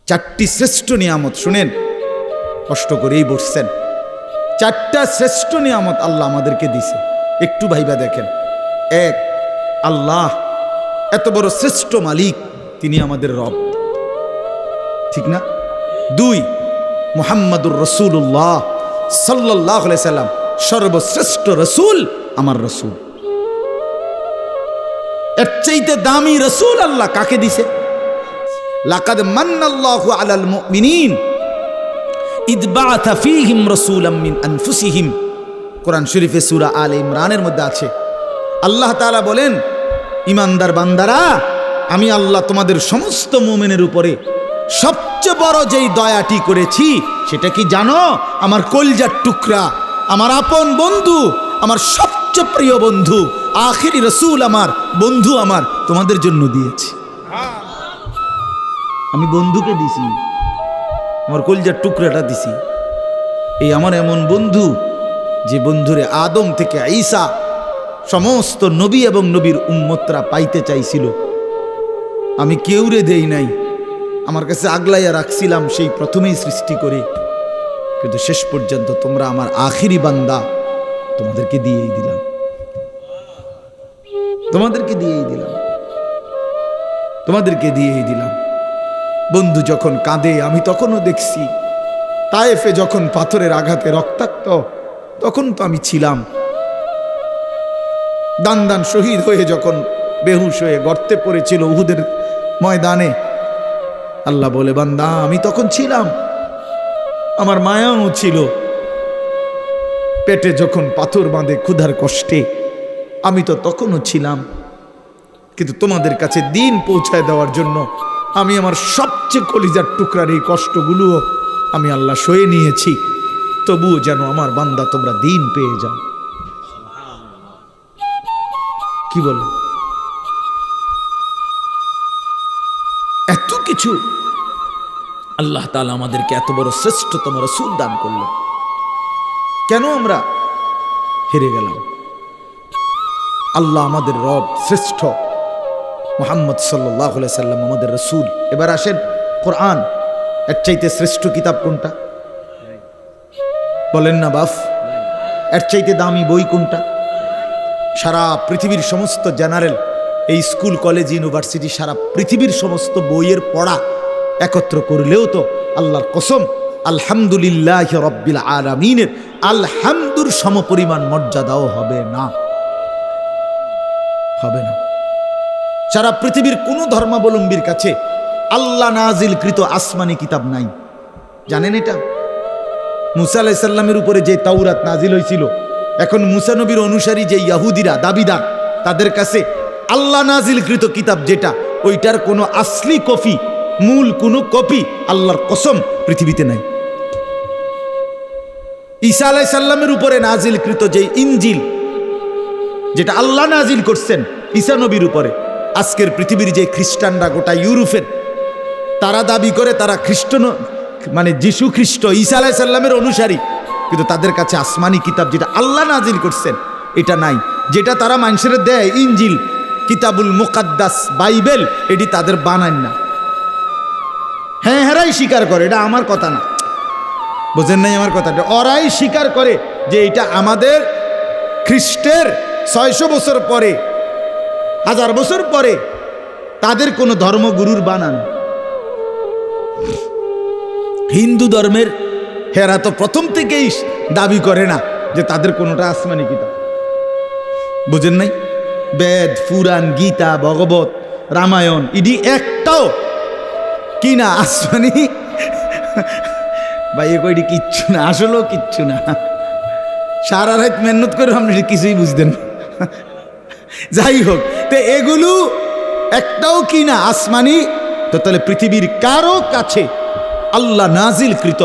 চারটি শ্রেষ্ঠ নিয়ামত শুনেন, কষ্ট করেই বসছেন। চারটা শ্রেষ্ঠ নিয়ামত আল্লাহ আমাদেরকে দিছে, একটু ভাইবা দেখেন। এক, আল্লাহ এত বড় শ্রেষ্ঠ মালিক, তিনি আমাদের রব, ঠিক না? দুই, মুহাম্মাদুর রাসূলুল্লাহ সাল্লাল্লাহু আলাইহি সাল্লাম সর্বশ্রেষ্ঠ রসুল, আমার রসুল। এর চাইতে দামি রসুল আল্লাহ কাকে দিছে? লাকাদ মান্নাল্লাহু আলাল মুমিনিন ইদ বাআথা ফীহিম রাসূলাম মিন আনফুসিহিম। কোরআন শরীফে সূরা আলে ইমরানের মধ্যে আছে। আল্লাহ তাআলা বলেন, ইমানদার বান্দারা, আমি আল্লাহ তোমাদের সমস্ত মুমিনের উপরে সবচেয়ে বড় যেই দয়াটি করেছি সেটা কি জানো? আমার কলিজার টুকরা, আমার আপন বন্ধু, আমার সবচেয়ে প্রিয় বন্ধু, আখিরি রসুল, আমার বন্ধু, আমার তোমাদের জন্য দিয়েছি। আমি বন্ধুকে দিছি, আমার কলিজার টুকরাটা দিছি। এই আমার এমন বন্ধু, যে বন্ধুরে আদম থেকে ঈসা সমস্ত নবী এবং নবীর উম্মতরা পাইতে চাইছিল, আমি কেউরে দেই নাই, আমার কাছে আগলাইয়া রাখছিলাম সেই প্রথমেই সৃষ্টি করে। কিন্তু শেষ পর্যন্ত তোমরা আমার আখিরি বান্দা, তোমাদেরকে দিয়েই দিলাম, তোমাদেরকে দিয়েই দিলাম, তোমাদেরকে দিয়েই দিলাম। বন্ধু যখন কাঁদে আমি তখনও দেখছি, তায়েফে যখন পাথরের আঘাতে রক্তাক্ত, তখন তো আমি ছিলাম। দান দান শহীদ হয়ে যখন বেহুশ হয়ে গর্তে পড়েছিল উহুদের ময়দানে, আল্লাহ বলে, বান্দা আমি তখন ছিলাম, আমার মায়াও ছিল। পেটে যখন পাথর বাঁধে ক্ষুধার কষ্টে, আমি তো তখনও ছিলাম। কিন্তু তোমাদের কাছে দিন পৌঁছায় দেওয়ার জন্য আমি আমার সবচেয়ে কলিজার টুকরার এই কষ্টগুলোও আমি আল্লাহ সয়ে নিয়েছি, তবুও যেন আমার বান্দা তোমরা দিন পেয়ে যাও। কি বলে? এত কিছু আল্লাহ তাআলা আমাদেরকে এত বড় শ্রেষ্ঠতম রাসূল দান করলেন, কেন আমরা হেরে গেলাম? আল্লাহ আমাদের রব, শ্রেষ্ঠ মুহাম্মদ সাল্লাল্লাহু আলাইহি সাল্লাম আমাদের রাসূল। এবার আসেন, কোরআন এর চাইতে শ্রেষ্ঠ কিতাব কোনটা? বলেন না বাফ। এর চাইতে দামি বই কোনটা? সারা পৃথিবীর সমস্ত জেনারেল, এই স্কুল কলেজ ইউনিভার্সিটি, সারা পৃথিবীর সমস্ত বইয়ের পড়া একত্র করলেও তো আল্লাহর কসম আলহামদুলিল্লাহি রাব্বিল আলামিনের আলহামদুর সমপরিমাণ মর্যাদাও হবে না, হবে না। সারা পৃথিবীর কোনো ধর্মাবলম্বীর কাছে আল্লাহ নাজিলকৃত আসমানি কিতাব নাই, জানেন এটা? মুসা আলাইহিস সালামের উপরে যে তাওরাত নাজিল হয়েছিল, এখন মুসা নবীর অনুসারী যে ইহুদিরা দাবিদার, তাদের কাছে আল্লাহ নাজিলকৃত কিতাব যেটা, ওইটার কোনো আসলি কপি, মূল কোনো কপি আল্লাহর কসম পৃথিবীতে নাই। ঈসা আলাইহিস সালামের উপরে নাজিলকৃত যে ইনজিল, যেটা আল্লাহ নাজিল করছেন ঈসা নবীর উপরে, আজকের পৃথিবীর যে খ্রিস্টানরা, গোটা ইউরোপের, তারা দাবি করে তারা খ্রিস্টান, মানে যিশু খ্রিস্ট ঈসা আলাইহিস সালামের অনুসারী, কিন্তু তাদের কাছে আসমানি কিতাব যেটা আল্লাহ নাজিল করছেন এটা নাই। যেটা তারা মানুষের দেয় ইনজিল, কিতাবুল মুকাদ্দাস, বাইবেল, এটি তাদের বানান না। হ্যাঁ, হেরাই স্বীকার করে, এটা আমার কথা না, বোঝেন নাই আমার কথাটা? ওরাই স্বীকার করে যে এটা আমাদের খ্রিস্টের 600 বছর পরে, 1000 বছর পরে তাদের কোনো ধর্মগুরুর বানান। হিন্দু ধর্মের হেরা তো প্রথম থেকেই দাবি করে না যে তাদের কোনোটা আসমানি কিতাব, বুঝেন নাই? বেদ, পুরাণ, গীতা, ভগবত, রামায়ণ, ইডি একটাও কি না আসমানি। ভাই কইডি কিচ্ছু না, আসলেও কিচ্ছু না। সারা রাত মেহনত করে আপনি কিছুই বুঝতেন। যাই হোক, তো এগুলো একটাও কি না আসমানি। তো তাহলে পৃথিবীর কারো কাছে আল্লাহ নাজিলকৃত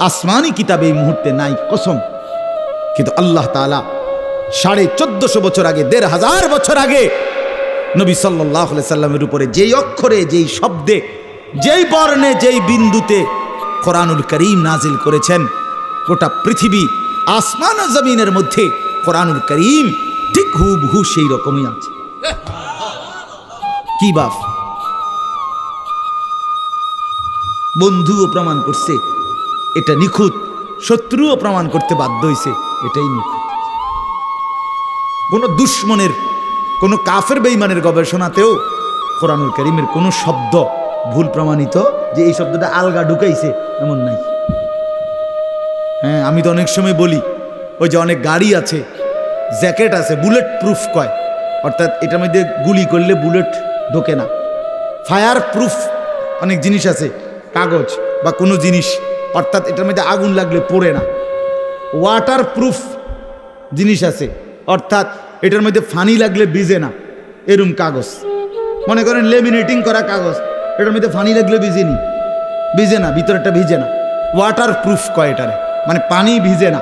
আসমানি কিতাব এই মুহূর্তে নাই, কসম। কিন্তু আল্লাহ তাআলা 1450 বছর আগে, 1500 বছর আগে নবী সাল্লাল্লাহু আলাইহি সাল্লামের উপরে যেই অক্ষরে, যেই শব্দে, যেই বর্ণে, যেই বিন্দুতে কোরআনুল কারীম নাজিল করেছেন, গোটা পৃথিবী আসমান ও জমিনের মধ্যে কোরআনুল কারীম ঠিক হুবহু সেই রকমই আছে। কি বাপ, বন্ধুও প্রমাণ করছে এটা নিখুঁত, শত্রুও প্রমাণ করতে বাধ্য হয়েছে এটাই নিখুঁত। কোনো দুশ্মনের, কোনো কাফের বেঈমানের গবেষণাতেও কোরআনুল কারীমের কোনো শব্দ ভুল প্রমাণিত যে এই শব্দটা আলগা ঢুকাইছে এমন নাই। হ্যাঁ, আমি তো অনেক সময় বলি ওই যে অনেক গাড়ি আছে, জ্যাকেট আছে, বুলেট প্রুফ কয়, অর্থাৎ এটার মধ্যে গুলি করলে বুলেট ঢোকে না। ফায়ার প্রুফ অনেক জিনিস আছে, কাগজ বা কোনো জিনিস, অর্থাৎ এটার মধ্যে আগুন লাগলে পড়ে না। ওয়াটার প্রুফ জিনিস আছে, অর্থাৎ এটার মধ্যে ফানি লাগলে ভিজে না, এরম কাগজ। মনে করেন লেমিনেটিং করা কাগজ, এটার মধ্যে ফানি লাগলে ভিজে না, ভিতরেরটা ভিজে না। ওয়াটার প্রুফ কয় এটারে, মানে পানি ভিজে না,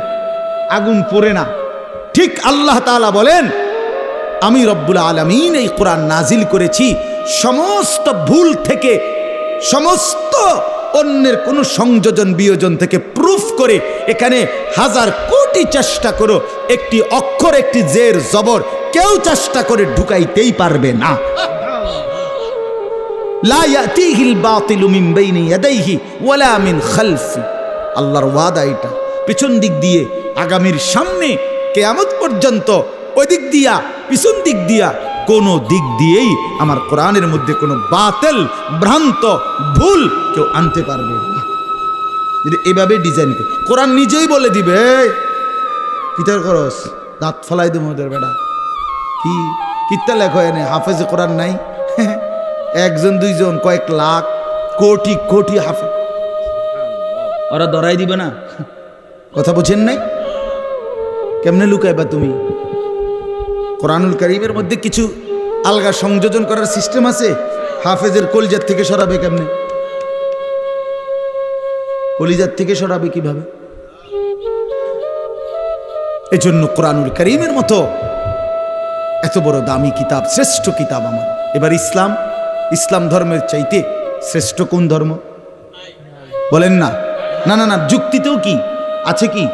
আগুন পড়ে না। ঠিক আল্লাহ তাআলা বলেন, আমি রব্বুল আলামিন এই কোরআন নাজিল করেছি সমস্ত ভুল থেকে, সমস্ত অন্যের কোনো সংযোজন বিয়োজন থেকে প্রুফ করে। এখানে হাজার কোটি চেষ্টা করো, একটি অক্ষর, একটি জের জবর কেউ চেষ্টা করে ঢুকাইতেই পারবে না। লা ইয়াতিহিল বাতিলু মিন বাইনি ইয়াদাইহি ওয়ালা মিন খালফি। আল্লাহর ওয়াদা এটা, পিছন দিক দিয়ে, আগামীর সামনে, কিয়ামত পর্যন্ত, ওই দিক দিয়া, পিছন দিক দিয়া, কোনো দিক দিয়েই আমার কোরআনের মধ্যে কোনো বাতিল, ভ্রান্ত, ভুল কেউ আনতে পারবে না। যদি এভাবে ডিজাইন করে কোরআন নিজেই বলে দিবে, কিতার খরচ দাঁত ফলাই দেবো ওদের বেড়া, কি কিতা লেখো এনে হাফেজে কোরআন নাই, একজন দুইজন, কয়েক লাখ, কোটি কোটি হাফেজ, ওরা ধরাই দিবে না। কথা বোঝেন নাই? কেমনে লুকাইবা তুমি? কোরআনুল কারীমের মধ্যে কিছু আলগা সংযোজন করার সিস্টেম আছে। হাফেজের কলিজার থেকে সরাবে কেমনে? কলিজার থেকে সরাবে কিভাবে? এজন্য কোরআনুল কারীমের মতো এত বড় দামি কিতাব, শ্রেষ্ঠ কিতাব আমার। এবার ইসলাম ধর্মের চাইতে শ্রেষ্ঠ কোন ধর্ম বলেন না? না না না, যুক্তিতেও কি আছে, কি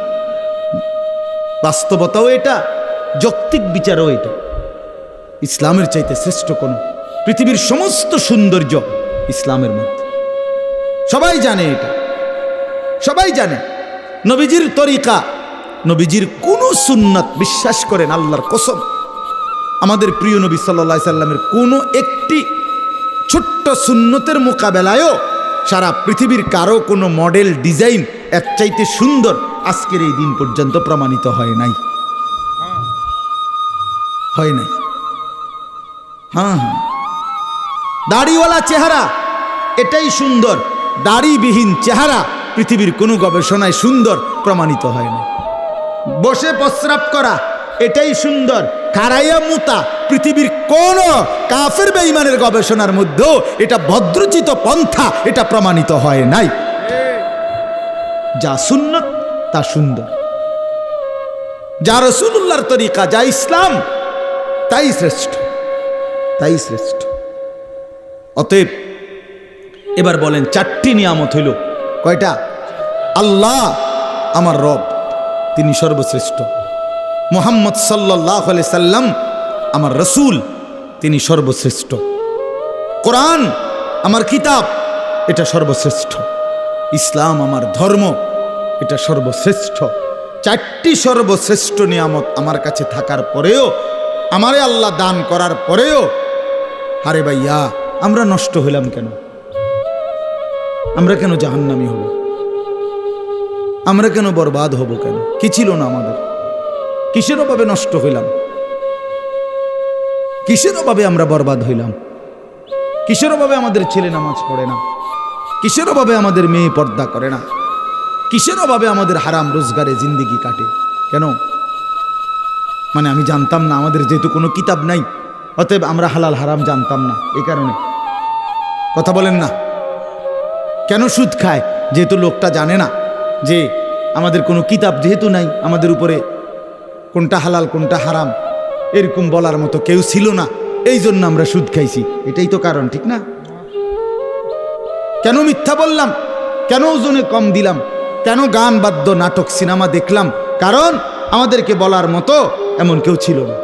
বাস্তবতাও এটা, যৌক্তিক বিচারও এটা। ইসলামের চাইতে শ্রেষ্ঠ কোন? পৃথিবীর সমস্ত সৌন্দর্য ইসলামের মধ্যে, সবাই জানে এটা, সবাই জানে। নবীজির তরিকা, নবীজির কোন সুন্নাত বিশ্বাস করেন আল্লাহর কসম, আমাদের প্রিয় নবী সাল্লাল্লাহু আলাইহি সাল্লামের কোনো একটি ছোট্ট সুন্নতের মোকাবেলায়ও সারা পৃথিবীর কারো কোনো মডেল ডিজাইন এর চাইতে সুন্দর আজকের এই দিন পর্যন্ত প্রমাণিত হয় নাই, হয় নাই। হ্যাঁ হ্যাঁ, দাড়িওয়ালা চেহারা এটাই সুন্দর, দাড়িবিহীন চেহারা পৃথিবীর কোনো গবেষণায় সুন্দর প্রমাণিত হয় না। বসে প্রস্রাব করা এটাই সুন্দর, খাড়াইয়া মুতা পৃথিবীর কোন কাফের বেঈমানের গবেষণার মধ্যেও এটা ভদ্রচিত পন্থা, এটা প্রমাণিত হয় নাই। যা সুন্নত তা সুন্দর, যা রাসূলুল্লাহর তরিকা, যা ইসলাম, তাই শ্রেষ্ঠ, তাই শ্রেষ্ঠ। অতএব এবার বলেন, চারটি নিয়ামত হইল, কয়টা? আল্লাহ আমার রব, তিনি সর্বশ্রেষ্ঠ। মুহাম্মদ সাল্লাল্লাহু আলাইহি সাল্লাম আমার রসুল, তিনি সর্বশ্রেষ্ঠ। কোরআন আমার কিতাব, এটা সর্বশ্রেষ্ঠ। ইসলাম আমার ধর্ম, এটা সর্বশ্রেষ্ঠ। চারটি সর্বশ্রেষ্ঠ নিয়ামত আমার কাছে থাকার পরেও, আমারে আল্লাহ দান করার পরেও, আরে ভাইয়া আমরা নষ্ট হইলাম কেন? আমরা কেন জাহান্নামী হব? আমরা কেন বরবাদ হব? কেন? কি ছিল না আমাদের? কিসের অভাবে নষ্ট হইলাম? কিসের অভাবে আমরা বরবাদ হইলাম? কিসের অভাবে আমাদের ছেলে নামাজ পড়ে না? কিসের অভাবে আমাদের মেয়ে পর্দা করে না? কিসের অভাবে আমাদের হারাম রোজগারে জিন্দেগি কাটে? কেন? মানে আমি জানতাম না, আমাদের যেহেতু কোনো কিতাব নাই, অতএব আমরা হালাল হারাম জানতাম না, এই কারণে। কথা বলেন না? কেন সুদ খায়? যেহেতু লোকটা জানে না যে আমাদের কোনো কিতাব যেহেতু নাই, আমাদের উপরে কোনটা হালাল কোনটা হারাম এরকম বলার মতো কেউ ছিল না, এই জন্য আমরা সুদ খাইছি। এটাই তো কারণ, ঠিক না? কেন মিথ্যা বললাম? কেন ওজনে কম দিলাম? কেন গান বাদ্য নাটক সিনেমা দেখলাম? কারণ আমাদেরকে বলার মতো এমন কেউ ছিল না।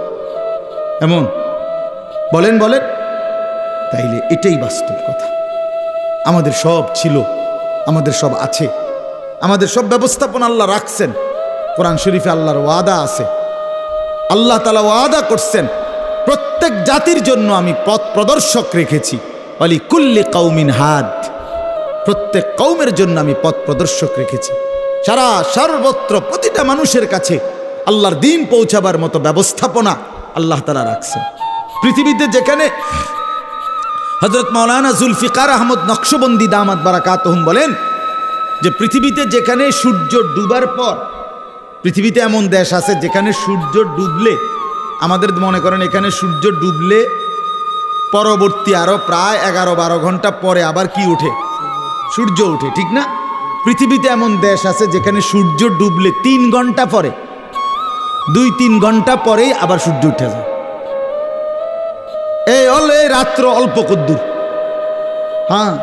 এমন বলেন বলেন, তাইলে এটাই বাস্তব কথা। আমাদের সব ছিল, আমাদের সব আছে, আমাদের সব ব্যবস্থাপনা আল্লাহ রাখছেন। কোরআন শরীফে আল্লাহর ওয়াদা আছে, আল্লাহ তাআলা ওয়াদা করছেন প্রত্যেক জাতির জন্য আমি পথ প্রদর্শক রেখেছি। ওয়ালি কুল্লি কওমিন হাদ, প্রত্যেক কওমের জন্য আমি পথ প্রদর্শক রেখেছি। সর্বত্র প্রতিটা মানুষের কাছে আল্লাহর দিন পৌঁছাবার মতো ব্যবস্থাপনা আল্লাহ তাআলা রাখছেন। পৃথিবীতে যেখানে হযরত মাওলানা জুলফিকার আহমদ নকশবন্দি দামাত বারাকাতুহুম বলেন যে পৃথিবীতে যেখানে সূর্য ডুবার পর, পৃথিবীতে এমন দেশ আছে যেখানে সূর্য ডুবলে, আমাদের মনে করেন এখানে সূর্য ডুবলে পরবর্তী আরো প্রায় 11-12 ঘন্টা পরে আবার কি উঠে? সূর্য উঠে, ঠিক না? পৃথিবীতে এমন দেশ আছে যেখানে সূর্য ডুবলে 3 ঘন্টা পরে, 2-3 ঘন্টা পরেই আবার সূর্য উঠে যায়। এই রাত্র অল্প কদ্দুর। হ্যাঁ,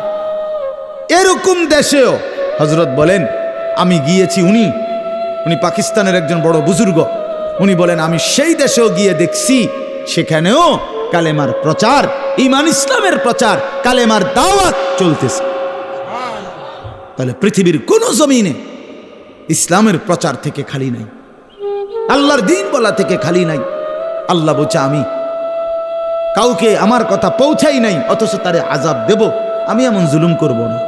এরকম দেশেও হযরত বলেন আমি গিয়েছি, উনি পাকিস্তানের একজন বড় বুজুর্গ, উনি বলেন আমি সেই দেশেও গিয়ে দেখছি সেখানেও কালেমার প্রচার, ঈমান ইসলামের প্রচার, কালেমার দাওয়াত চলতেছে। তাহলে পৃথিবীর কোন জমিনে ইসলামের প্রচার থেকে খালি নাই, আল্লাহর দিন বলা থেকে খালি নাই। আল্লাহ বলছে আমি কাউকে আমার কথা পৌঁছাই নাই অথচ তারে আযাব দেব, আমি এমন জুলুম করব না।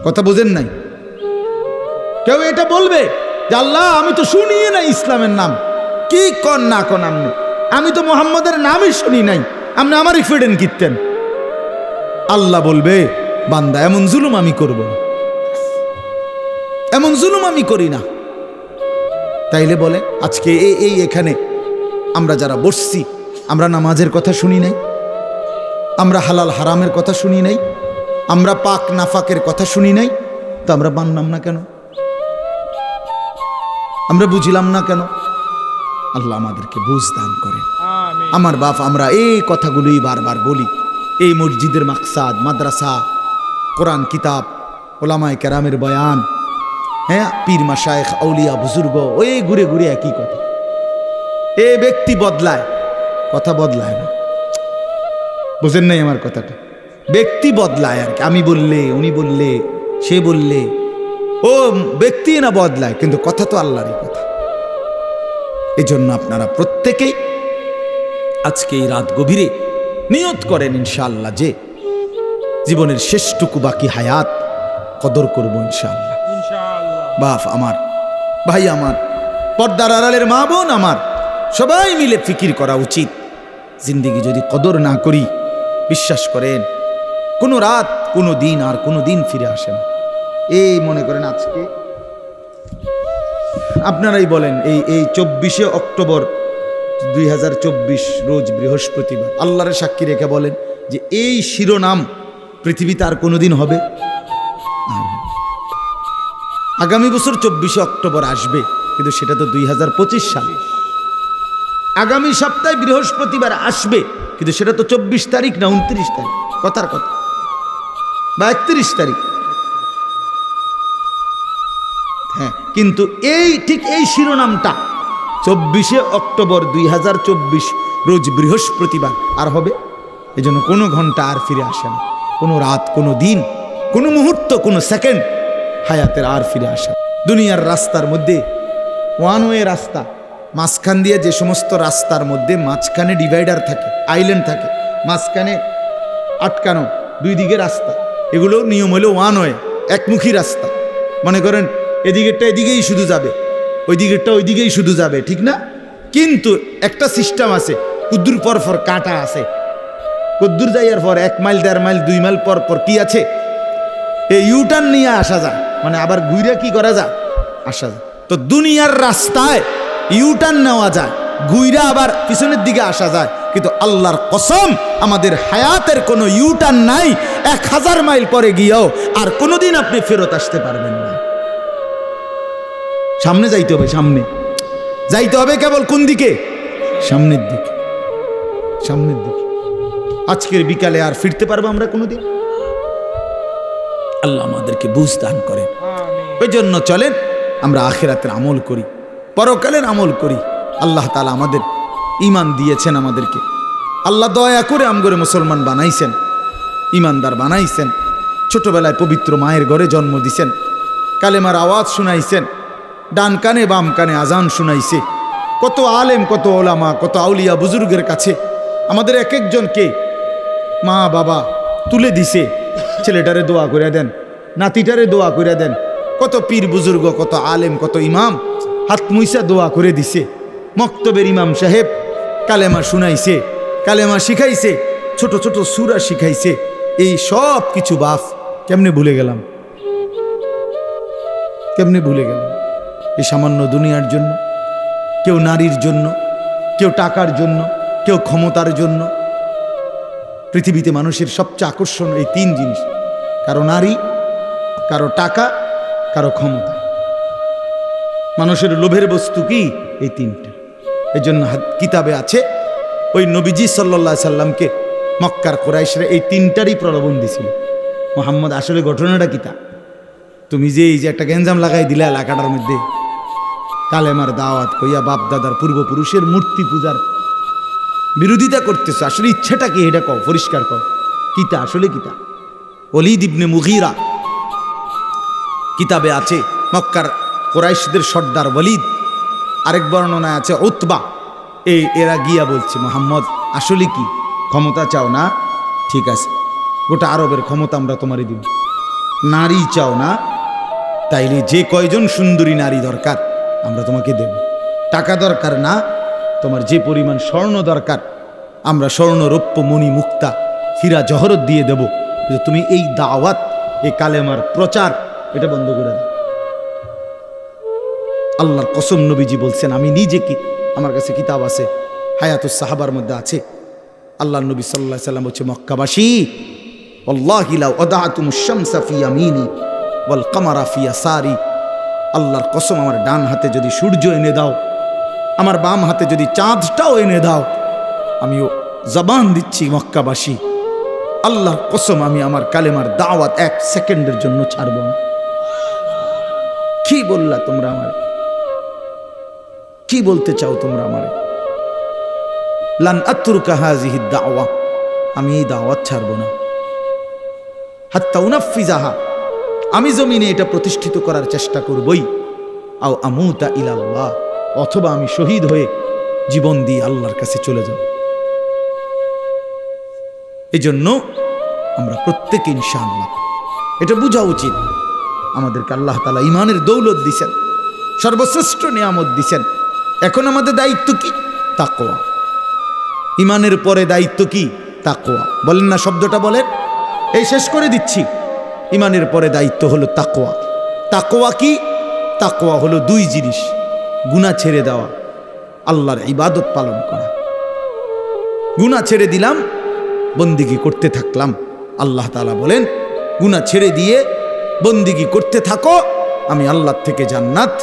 কথা বুঝেন নাই? কেউ এটা বলবে যে আল্লাহ আমি তো শুনিয়ে নাই ইসলামের নাম, কি কন না কন আপনি, আমি তো মুহাম্মদের নামই শুনি নাই, আপনি আমারই ফিডেন কিনতেন। আল্লাহ বলবে বান্দা এমন জুলুম আমি করব না, এমন জুলুম আমি করি না। তাইলে বলে আজকে এখানে আমরা যারা বসছি, আমরা নামাজের কথা শুনি নাই, আমরা হালাল হারামের কথা শুনি নাই, আমরা পাক নাফাকের কথা শুনি নাই, তো আমরা মানলাম না কেন? আমরা বুঝিলাম না কেন? আল্লাহ আমাদেরকে বুঝ দান করেন। আমার বাপ, আমরা এই কথাগুলোই বারবার বলি। এই মসজিদের মাকসাদ, মাদ্রাসা, কোরআন কিতাব, ওলামায়ে কেরামের বয়ান, হ্যাঁ, পীর মাশায়েখ আউলিয়া বুজুর্গ, ওই ঘুরে ঘুরে একই কথা। এ ব্যক্তি বদলায়, কথা বদলায় না। বুঝেন নাই আমার কথাটা? ব্যক্তি বদলায় আর কি, আমি বললে, উনি বললে, সে বললে, ও ব্যক্তি না বদলায়, কিন্তু কথা তো আল্লাহরই কথা। এই জন্য আপনারা প্রত্যেকেই আজকে এই রাত গভীরে নিয়ত করেন ইনশাআল্লাহ যে জীবনের শেষটুকু বাকি হায়াত কদর করব ইনশাআল্লাহ। বাপ আমার, ভাই আমার, পর্দার আড়ালের মা বোন আমার, সবাই মিলে ফিকির করা উচিত। জিন্দেগি যদি কদর না করি, বিশ্বাস করেন কোনো রাত, কোনো দিন আর কোনো দিন ফিরে আসে না। এই মনে করেন আজকে আপনারাই বলেন, এই 24শে অক্টোবর 2024 রোজ বৃহস্পতিবার, আল্লাহর সাক্ষী রেখে বলেন যে এই শিরোনাম পৃথিবীতে আর কোনোদিন হবে? আগামী বছর 24শে অক্টোবর আসবে, কিন্তু সেটা তো 2025 সাল। আগামী সপ্তাহে বৃহস্পতিবার আসবে, কিন্তু সেটা তো 24 তারিখ না 29 তারিখ, কথার কথা, বা 31 তারিখ। হ্যাঁ, কিন্তু ঠিক এই শিরোনামটা 24শে অক্টোবর 2024 রোজ বৃহস্পতিবার আর হবে। এই জন্য কোনো ঘন্টা আর ফিরে আসে না, কোনো রাত, কোনো দিন, কোনো মুহূর্ত, কোনো সেকেন্ড হায়াতের আর ফিরে আসে না। দুনিয়ার রাস্তার মধ্যে ওয়ান ওয়ে রাস্তা, মাঝখান দিয়ে যে সমস্ত রাস্তার মধ্যে মাঝখানে ডিভাইডার থাকে, আইল্যান্ড থাকে, মাঝখানে আটকানো, দুই দিকে রাস্তা, এগুলো নিয়ম হলো ওয়ান ওয়ে, একমুখী রাস্তা। মনে করেন এদিকেরটা এদিকেই শুধু যাবে, ওই দিকেরটা ওই দিকেই শুধু যাবে, ঠিক না? কিন্তু একটা সিস্টেম আছে, কুদ্দুর পর পর কাটা আছে, কুদ্দুর যাইয়ার পর 1 মাইল 1.5 মাইল 2 মাইল পর পর কি আছে, এই ইউটার্ন নিয়ে আসা যায়, মানে আবার ঘুরে কি করা যায়, আসা যায়। তো দুনিয়ার রাস্তায় ইউটার্ন নেওয়া যায়, ঘুইরা আবার পিছনের দিকে আসা যায়, কিন্তু আল্লাহর কসম আমাদের হায়াতের কোনো ইউটার্ন নাই। 1000 মাইল পরে গিয়েও আর কোনোদিন আপনি ফেরত আসতে পারবেন না। সামনে যাইতে হবে, সামনে যাইতে হবে, কেবল কোন দিকে? সামনের দিকে, সামনের দিকে। আজকের বিকালে আর ফিরতে পারবো আমরা কোনোদিন? আল্লাহ আমাদেরকে বুঝ দান করেন। ওই জন্য চলেন আমরা আখিরাতের আমল করি, পরকালের আমল করি। আল্লাহ তাআলা আমাদের ঈমান দিয়েছেন, আমাদেরকে আল্লাহ দয়া করে আমগরে মুসলমান বানাইছেন, ঈমানদার বানাইছেন। ছোটবেলায় পবিত্র মায়ের ঘরে জন্ম দিছেন, কালেমার আওয়াজ শুনাইছেন, ডান কানে বাম কানে আজান শুনাইছে। কত আলেম, কত ওলামা, কত আউলিয়া বুজুর্গের কাছে আমাদের এক একজনকে মা বাবা তুলে দিছে, ছেলেটারে দোয়া করে দেন, নাতিটারে দোয়া করে দেন। কত পীর বুজুর্গ, কত আলেম, কত ইমাম হাত মুইসা দোয়া করে দিছে। মক্তবের ইমাম সাহেব কালেমা শুনাইছে, কালেমা শিখাইছে, ছোট ছোট সূরা শিখাইছে। এই সব কিছু বাপ কেমনে ভুলে গেলাম, কেমনে ভুলে গেলাম? এই সামান্য দুনিয়ার জন্য, কেউ নারীর জন্য, কেউ টাকার জন্য, কেউ ক্ষমতার জন্য। পৃথিবীতে মানুষের সবচেয়ে আকর্ষণ এই তিন জিনিস: কারো নারী, কারো টাকা, কারো ক্ষমতা। মানুষের লোভের বস্তু কি? এই তিনটা। এই জন্য কিতাবে আছে ওই নবীজি সাল্লাল্লাহু আলাইহি সাল্লামকে মক্কার কুরাইশরা এই তিনটারই প্রলোভন দিছিল। মোহাম্মদ, আসলে ঘটনাটা কিতা? তুমি যে এই যে একটা গেঞ্জাম লাগাই দিলা এলাকাটার মধ্যে, কালেমার দাওয়াত কইয়া বাপ দাদার পূর্বপুরুষের মূর্তি পূজার বিরোধিতা করতেছো, আসলে ইচ্ছেটা কি? এটা কও, পরিষ্কার কও, কিতা আসলে কিতা? ওলীদ ইবনে মুগীরা কিতাবে আছে, মক্কার কুরাইশদের সর্দার ওলীদ, আরেক বর্ণনায় আছে উতবা। এরা গিয়া বলছে, মোহাম্মদ আসলে কি ক্ষমতা চাও না? ঠিক আছে, গোটা আরবের ক্ষমতা আমরা তোমারই দিব। নারী চাও না? তাইলে যে কয়জন সুন্দরী নারী দরকার আমরা তোমাকে দেব। টাকা দরকার না? তোমার যে পরিমাণ স্বর্ণ দরকার আমরা স্বর্ণ, রৌপ্য, মণি, মুক্তা, হীরা জহরত দিয়ে দেব। তুমি এই দাওয়াত, এই কালেমার প্রচার এটা বন্ধ করে দাও। আল্লাহর কসম, নবীজি বলছেন, আমি নিজে কি, আমার কাছে কিতাব আছে, হায়াতুস সাহাবার মধ্যে আছে। আল্লাহ নবী সাল্লাল্লাহু আলাইহি সাল্লাম বলছে, মক্কাবাসী, ওয়াল্লাহি লাউ আদাতুমুশ শামসা ফি ইয়ামিনি ওয়াল কামারা ফি ইয়াসারি, আল্লাহর কসম, আমার ডান হাতে যদি সূর্য এনে দাও, আমার বাম হাতে যদি চাঁদটাও এনে দাও, আমিও জবান দিচ্ছি মক্কাবাসী, আল্লাহর কসম, আমি আমার কালেমার দাওয়াত 1 সেকেন্ডের জন্য ছাড়ব না। কি বললা তোমরা আমারে? কি বলতে চাও তোমরা আমারে? লান আতরুকা হাযিহি দাওয়া, আমি এই দাওয়াত ছাড়ব না। হাত্তা উনাফিজাহা, আমি জমিনে এটা প্রতিষ্ঠিত করার চেষ্টা করবই। আও আমুতা ইলাল্লাহ, অথবা আমি শহীদ হয়ে জীবন দিয়ে আল্লাহর কাছে চলে যাব। এই জন্য আমরা প্রত্যেকে ইনশাআল্লাহ এটা বোঝা উচিত, আমাদেরকে আল্লাহ তাআলা ঈমানের দৌলত দিছেন, সর্বশ্রেষ্ঠ নিয়ামত দিছেন। এখন আমাদের দায়িত্ব কি? তাকওয়া। ঈমানের পরে দায়িত্ব কি? তাকওয়া। বলেন না শব্দটা, বলেন। এই শেষ করে দিচ্ছি। ঈমানের পরে দায়িত্ব হলো তাকওয়া। তাকওয়া কি? তাকওয়া হলো 2 জিনিস: গুনাহ ছেড়ে দেওয়া, আল্লাহর ইবাদত পালন করা। গুনাহ ছেড়ে দিলাম, বন্দিগি করতে থাকলাম। আল্লাহ তাআলা বলেন, গুনাহ ছেড়ে দিয়ে বন্দিগি করতে থাকো, আমি আল্লাহ থেকে জান্নাত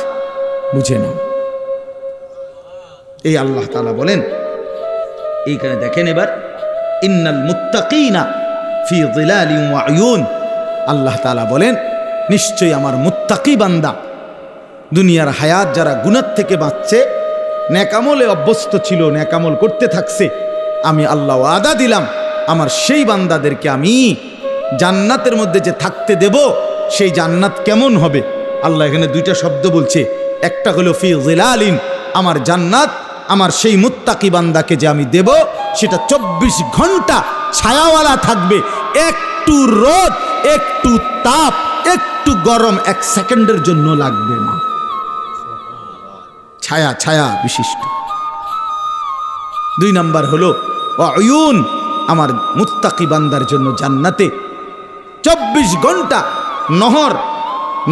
বুঝে নাও। এই আল্লাহ তাআলা বলেন। এইখানে দেখেন এবার, ইন্নাল মুত্তাকিনা ফি যিলালিন ওয়া উয়ুন, আল্লাহ তাআলা বলেন, নিশ্চয়ই আমার মুত্তাকি বান্দা, দুনিয়ার হায়াত যারা গুনাহ থেকে বাঁচছে, নেকামলে অভ্যস্ত ছিল, নেকামল করতে থাকছে, আমি আল্লাহ ওয়াদা দিলাম আমার সেই বান্দাদেরকে আমি জান্নাতের মধ্যে যে থাকতে দেব, সেই জান্নাত কেমন হবে? আল্লাহ এখানে 2টা শব্দ বলছে। একটা হলো ফি যিলালিন, আমার জান্নাত আমার সেই মুত্তাকি বান্দাকে যে আমি দেব, সেটা 24 ঘন্টা ছায়াওয়ালা থাকবে। একটু রোদ, একটু তাপ, একটু গরম 1 সেকেন্ডের জন্য লাগবে না। ছায়া, ছায়া বিশিষ্ট। 2 নাম্বার হলো ওয়াউন, আমার মুত্তাকি বান্দার জন্য জান্নাতে 24 ঘন্টা নহর,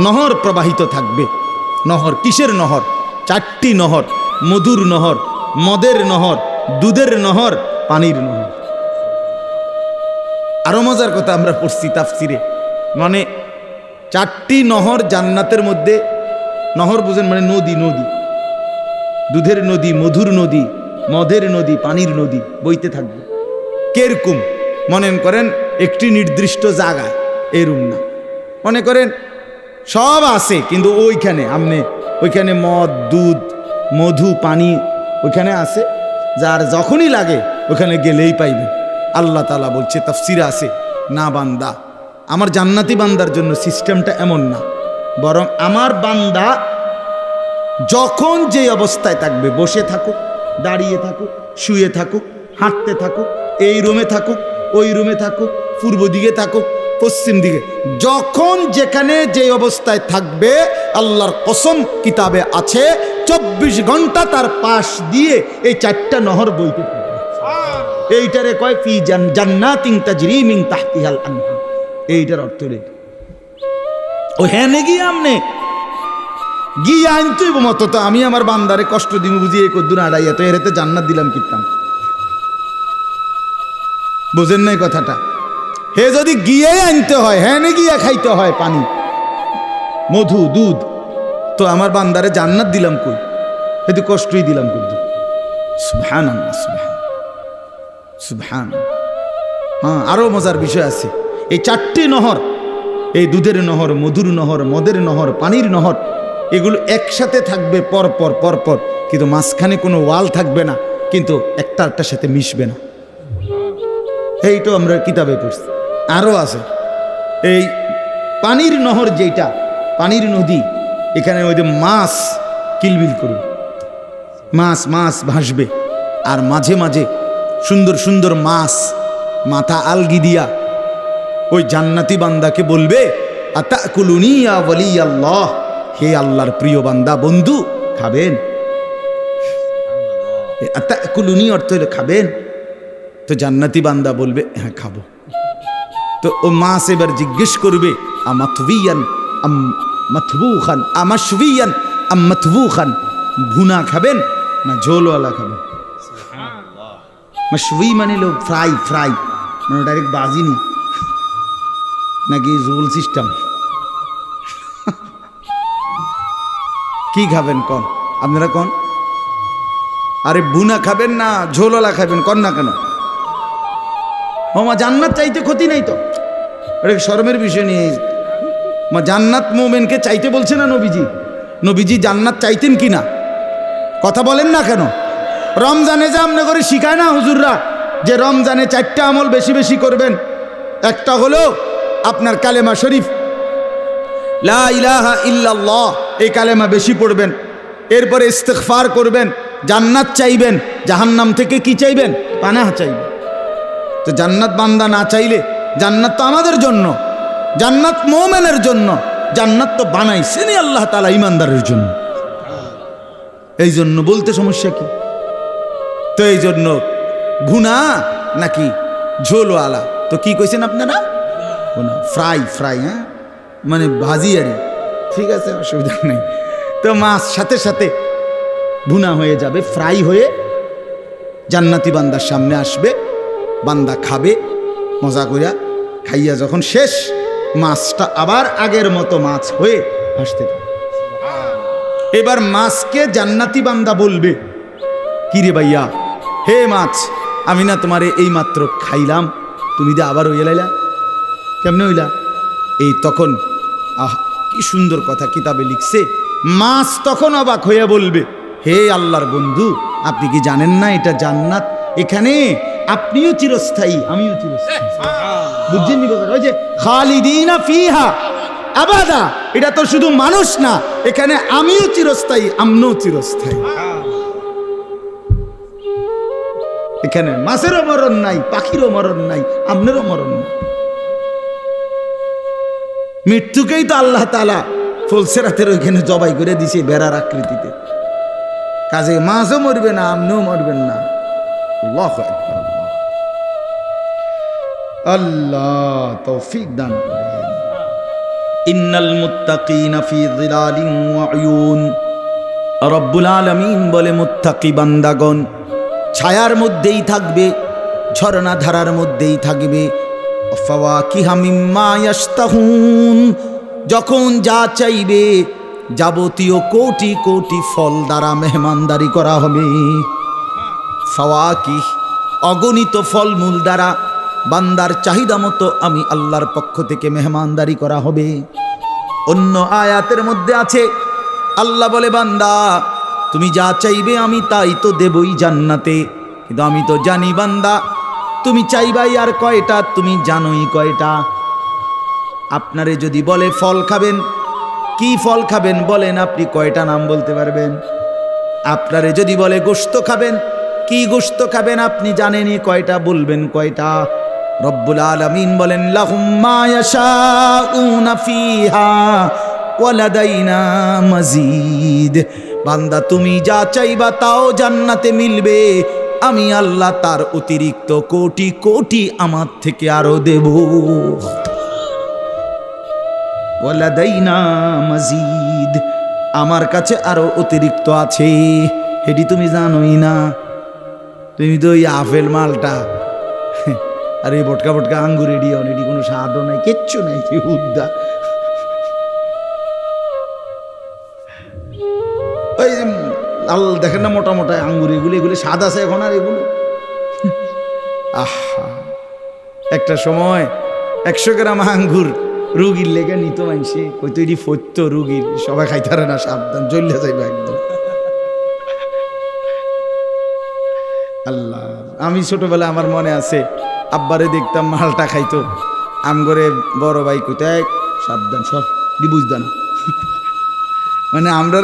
নহর প্রবাহিত থাকবে। নহর কিসের নহর? 4টি নহর: মধুর নহর, মদের নহর, দুধের নহর, পানির নহর। আরো মজার কথা আমরা পড়ছি তাফসিরে, মানে 4টি নহর জান্নাতের মধ্যে। নহর বুঝেন মানে নদী, নদী, দুধের নদী, মধুর নদী, মদের নদী, পানির নদী বইতে থাকবে। কেরকম? মনে করেন একটি নির্দিষ্ট জায়গায়, এরকম না। মনে করেন সব আছে, কিন্তু ওইখানে আমনে ওইখানে মদ, দুধ, মধু, পানি ওইখানে আছে, যার যখনই লাগে ওখানে গেলেই পাইবে। আল্লাহ তাআলা বলছে, তাফসিরে আছে, না বান্দা, আমার জান্নাতি বান্দার জন্য সিস্টেমটা এমন না, বরং আমার বান্দা যখন যে অবস্থায় থাকবে, বসে থাকুক, দাঁড়িয়ে থাকুক, শুয়ে থাকুক, হাঁটতে থাকুক, এই রুমে থাকুক, ওই রুমে থাকুক, পূর্ব দিকে থাকুক, পশ্চিম দিকে, যখন যেখানে যে অবস্থায় থাকবে, আল্লাহর কসম কিতাবে আছে 24 ঘন্টা তার পাশ দিয়ে এই 4টা নহর বইতে থাকবে। এইটারে কয় ফি জান্নাতিন তাজরি মিন তাহতিহাল আনহার। এইটার অর্থ রে ও হ্যাঁ গিয়ে আমনে গিয়ে আনতেই মতো তো আমি আমার বান্দারে কষ্ট দিব বুঝিয়ে কদ্দুর আড়াইয়া তো এর জান্নাত দিলাম কিতাম, বুঝেন নাই কথাটা? হে যদি গিয়ে আনতে হয়, হ্যাঁ গিয়া খাইতে হয় পানি, মধু, দুধ, তো আমার বান্দারে জান্নাত দিলাম কই? এতে কষ্টই দিলাম কিন্তু। সুবহানাল্লাহ, সুবহানাল্লাহ। হ্যাঁ, আরো মজার বিষয় আছে। এই 4টি নহর, এই দুধের নহর, মধুর নহর, মদের নহর, পানির নহর, এগুলো একসাথে থাকবে পরপর পরপর, কিন্তু মাঝখানে কোনো ওয়াল থাকবে না, কিন্তু একটার সাথে মিশবে না। এইটা আমরা কিতাবে পড়ছি। আরও আছে এই পানির নহর, যেটা পানির নদী, এখানে ওই যে মাছ কিলবিল করবে, মাছ মাছ ভাসবে, আর মাঝে মাঝে সুন্দর সুন্দর মাছ মাথা আলগি দিয়া ওই জান্নাতি বান্দাকে বলবে, আতাকুলুনি ইয়া ওয়ালি আল্লাহ, হে আল্লাহর প্রিয় বান্দা, বন্ধু খাবেন? আতাকুলুনি অর্থ হলো খাবেন। তো জান্নাতি বান্দা বলবে হ্যাঁ খাবো। তো ও মাছ এবার জিজ্ঞেস করবে, আমাতবিয়ান আম মাতবুখান, আমাশবিয়ান আম মাতবুখান, ভুনা খাবেন না ঝোলওয়ালা খাবেন? মাশবি মানে লো ফ্রাই, ফ্রাই মানে ডাইরেক্ট বাজিনি, নাকি ঝোল সিস্টেম? কি খাবেন কন আপনারা, কন? আরে বুনা খাবেন না ঝোলওয়ালা খাবেন, কন না কেন? মা জান্নাত চাইতে ক্ষতি নাই তো, এটা শরমের বিষয় নিয়ে। মা জান্নাত মোমেনকে চাইতে বলছে না নবীজি? নবীজি জান্নাত চাইতেন কি না? কথা বলেন না কেন? রমজানে যে আমনে করে শিখায় না হুজুররা, যে রমজানে 4টা আমল বেশি বেশি করবেন। একটা হলো আপনার কালেমা শরীফ, লা ইলাহা ইল্লাল্লাহ, এই কালেমা বেশি পড়বেন। এরপরে ইস্তিগফার করবেন, জান্নাত চাইবেন, জাহান্নাম থেকে কি চাইবেন? পানাহ চাইবেন। তো জান্নাত বান্দা না চাইলে, জান্নাত তো আমাদের জন্য, জান্নাত মুমিনের জন্য, জান্নাত তো বানাইছেন আল্লাহ তাআলা ইমানদারের জন্য। এই জন্য বলতে সমস্যা কি? তো এই জন্য ভুনা নাকি ঝোলওয়ালা, তো কি কইছেন আপনারা? ভুনা, ফ্রাই, ফ্রাই, হ্যাঁ মানে ভাজি আর, ঠিক আছে, অসুবিধা নেই। তো মাছ সাথে সাথে ভুনা হয়ে যাবে, ফ্রাই হয়ে জান্নাতি বান্দার সামনে আসবে, বান্দা খাবে মজা করিয়া, খাইয়া যখন শেষ, মাছটা আবার আগের মতো মাছ হয়ে ভাসতে থাকে। এবার মাছকে জান্নাতি বান্দা বলবে, কিরে ভাইয়া, হে মাছ, আমি না তোমারে এই মাত্র খাইলাম, তুমি যে আবার হইয়া লাইলা, কেমনে হইলা? এই তখন কি সুন্দর কথা কিতাবে লিখছে, মাছ তখন অবাক হইয়া বলবে, হে আল্লাহর বন্ধু, আপনি কি জানেন না এটা জান্নাত? এখানে আপনিও চিরস্থায়ী, আমিও চিরস্থায়ী। বুঝছেন নি কথা? ওই যে খালিদিনা ফিহা আবাদা, এটা তো শুধু মানুষ না, এখানে আমিও চিরস্থায়ী, আমনও চিরস্থায়ী। এখানে মাছেরও মরণ নাই, পাখিরও মরণ নাই, আমনেরও মরণ নাই। মৃত্যুকেই তো আল্লাহ তাআলা ফুলসেরাতের ওইখানে জবাই করে দিছে বেড়ার আকৃতিতে, কাজে মাছও মরবে না, আমনেও মরবেন না। আল্লাহু আকবার, আল্লাহ তৌফিক দান করেন। ইন্নাল মুত্তাকিনা ফি যিলালিন ওয়া উয়ুন, রব্বুল আলামিন বলে মুত্তাকি বান্দাগণ ছায়ার মধ্যেই থাকবে, ঝর্ণা ধারার মধ্যেই থাকবে। ফাওয়াকিহা মিম্মা ইয়াশতাহুন, যখন যা চাইবে যাবতীয় কোটি কোটি ফল দ্বারা মেহমানদারি করা হবে। ফাওয়াকিহ, অগণিত ফলমূল দ্বারা বান্দার চাহিদা মতো আমি আল্লাহর পক্ষ থেকে মেহমানদারি করা হবে। অন্য আয়াতের মধ্যে আছে, আল্লাহ বলে, বান্দা তুমি যা চাইবে আমি তাই তো দেবই জান্নাতে, কিন্তু আমি তো জানি বান্দা তুমি চাইবাই আর কয়টা, তুমি জানোই কয়টা। আপনারে যদি বলে ফল খাবেন, কি ফল খাবেন বলেন, আপনি কয়টা নাম বলতে পারবেন? আপনারে যদি বলে গোশত খাবেন, কি গোশত খাবেন আপনি জানেনই কয়টা, বলবেন কয়টা? রব্বুল আলামিন বলেন লাহুম মা ইয়াশাউনা ফিহা ওয়া লাদাইনা মাজিদ। বান্দা তুমি যা চাইবা তাও জান্নাতে মিলবে, আমি আল্লাহ তার অতিরিক্ত কোটি কোটি আমার থেকে আরো দেব। ওয়া লাদাইনা মাজিদ, আমার কাছে আরো অতিরিক্ত আছে, এটি তুমি জানোই না। তুমি তো ওই আপেল মালটা আর এই বটকা বটকা আঙ্গুর এডি এটি কোনো স্বাদও নাই, কিচ্ছু নাই, কি উদ্দা। ওই লাল দেখেন না মোটা মোটা আঙ্গুর, এগুলি স্বাদ আছে এখন আর এগুলো। আহা, একটা সময় 100 গ্রাম আঙ্গুর রুগীর লেগে নিত মানসি, ওই তৈরি ফত্য রুগীর, সবাই খাইতারে না, সাবধান জ্বলিয়া যাইবে একদম। আল্লাহ, আমি ছোটবেলা আমার মনে আছে আব্বারে দেখতাম মালটা খাইতো, আমগরে বড় ভাই কোথায় সাবধান সব দি বুঝতাম না, মানে আমরা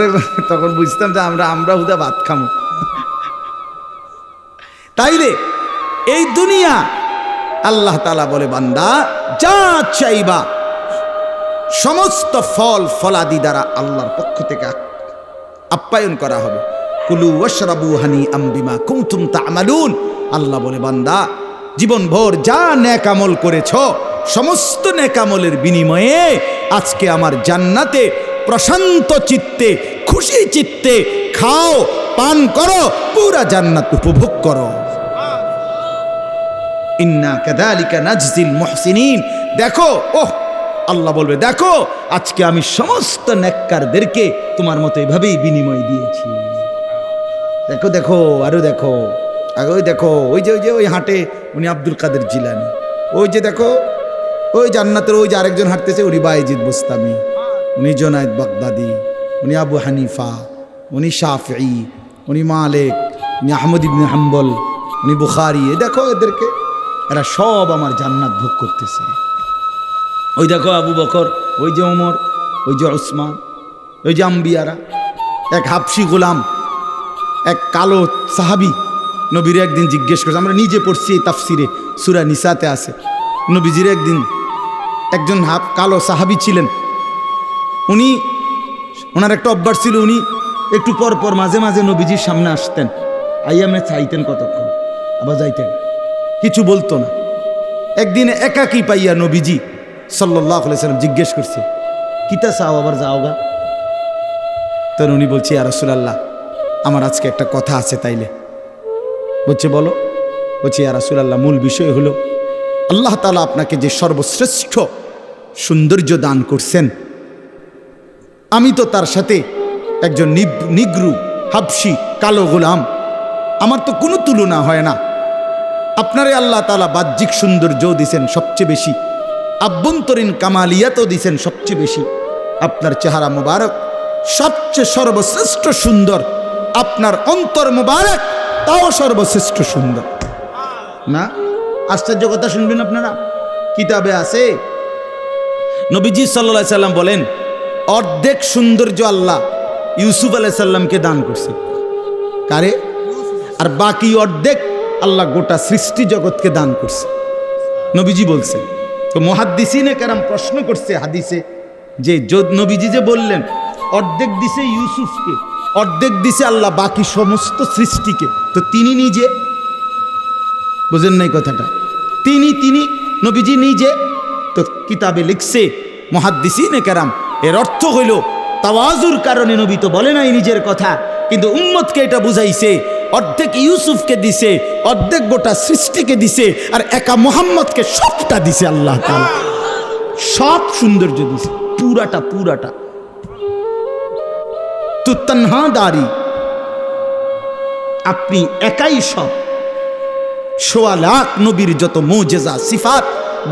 তখন বুঝতাম যে আমরা হুদা ভাত খামো। তাইলে এই দুনিয়া আল্লাহ তাআলা বলে বান্দা যা চাইবা সমস্ত ফল ফলাদি দ্বারা আল্লাহর পক্ষ থেকে আপ্যায়ন করা হবে। কুলু ওয়াশরাবু হানিআম বিমা কুনতুম তা'মালুন। আল্লাহ বলে বান্দা জীবন ভর যা নেক আমল করেছ, সমস্ত নেক আমলের বিনিময়ে আজকে আমার জান্নাতে প্রশান্ত চিত্তে খুশি চিত্তে খাও, পান করো, পুরা জান্নাত উপভোগ করো। ইন্না কাযালিকা নাজজিল মুহসিনিন। দেখো, ওহ আল্লাহ বলবে দেখো আজকে আমি সমস্ত নেককারদেরকে তোমার মতো এভাবেই বিনিময় দিয়েছি। দেখো দেখো আরো দেখো, ওই দেখো ওই যে ওই হাঁটে উনি আব্দুল কাদের জিলানী, ওই যে দেখো ওই জান্নাতের ওই যে আরেকজন হাঁটতেছে উনি বায়েজিদ বুস্তামি, উনি জুনায়েদ বাগদাদি, উনি আবু হানিফা, উনি শাফিঈ, উনি মালিক, উনি আহমদ ইবনে হাম্বল, উনি বুখারী। দেখো এদেরকে, এরা সব আমার জান্নাত ভোগ করতেছে। ওই দেখো আবু বকর, ওই যে ওমর, ওই যে উসমান, ওই যে আম্বিয়ারা। এক হাবশি গোলাম, এক কালো সাহাবি নবীর একদিন জিজ্ঞেস করছে, আমরা নিজে পড়ছি এই তাফসিরে সূরা নিসাতে আছে, নবীজির একদিন একজন কালো সাহাবি ছিলেন, উনি ওনার একটা অভ্যাস ছিল, উনি একটু পর পর মাঝে মাঝে নবীজির সামনে আসতেন, আইয়ামে চাইতেন কতক্ষণ, আবার যাইতেন, কিছু বলতো না। একদিন একাকী পাইয়া নবীজি সাল্লাল্লাহু আলাইহি সাল্লাম জিজ্ঞেস করছে, কিতা চাও আবার যাওগা? তখন উনি বলছে, ইয়া রাসূলুল্লাহ আমার আজকে একটা কথা আছে। তাইলে বলছে বলো। বলছে, ইয়া রাসূলুল্লাহ মূল বিষয় হলো আল্লাহ তাআলা আপনাকে যে সর্বশ্রেষ্ঠ সৌন্দর্য দান করছেন, আমি তো তার সাথে একজন নিগ্রু হাবশি কালো গোলাম, আমার তো কোনো তুলনা হয় না। আপনারে আল্লাহ তাআলা বাহ্যিক সৌন্দর্য দিছেন সবচেয়ে বেশি, আভ্যন্তরীণ কামালিয়াতও দিছেন সবচেয়ে বেশি। আপনার চেহারা মুবারক সবচেয়ে সর্বশ্রেষ্ঠ সুন্দর, আপনার অন্তর মুবারক তাও সর্বশ্রেষ্ঠ সুন্দর। না আশ্চর্য কথা শুনবেন আপনারা, কিতাবে আছে নবীজি সাল্লাল্লাহু আলাইহি সাল্লাম বলেন অর্ধেক সৌন্দর্য আল্লাহ ইউসুফ আলাইহিস সালামকে দান করছে। কারে? আর বাকি অর্ধেক আল্লাহ গোটা সৃষ্টি জগৎকে দান করছে, নবীজি বলছেন। তো মুহাদ্দিসিনে কেরাম প্রশ্ন করছে হাদিসে যে নবীজি যে বললেন অর্ধেক দিছে ইউসুফকে, অর্ধেক দিছে আল্লাহ বাকি সমস্ত সৃষ্টিকে, তো তিনি নিজে বুঝেন নাই কথাটা, তিনি নবীজি নিজে তো কিতাবে লিখছে মুহাদ্দিসিনে কেরাম, এর অর্থ হইল তাওয়াজুর কারণে নবী তো বলে নাই নিজের কথা, কিন্তু উম্মতকে এটা বুঝাইছে অর্ধেক ইউসুফকে দিছে, অর্ধেক গোটা সৃষ্টিকে দিছে, আর একা মুহাম্মদকে সবটা দিছে আল্লাহ তাআলা, সব সৌন্দর্য দিছে পুরাটা। তো তানহাদারি, আপনি একাই সব। ১৬ লাখ নবীর যত মুজিজা সিফাত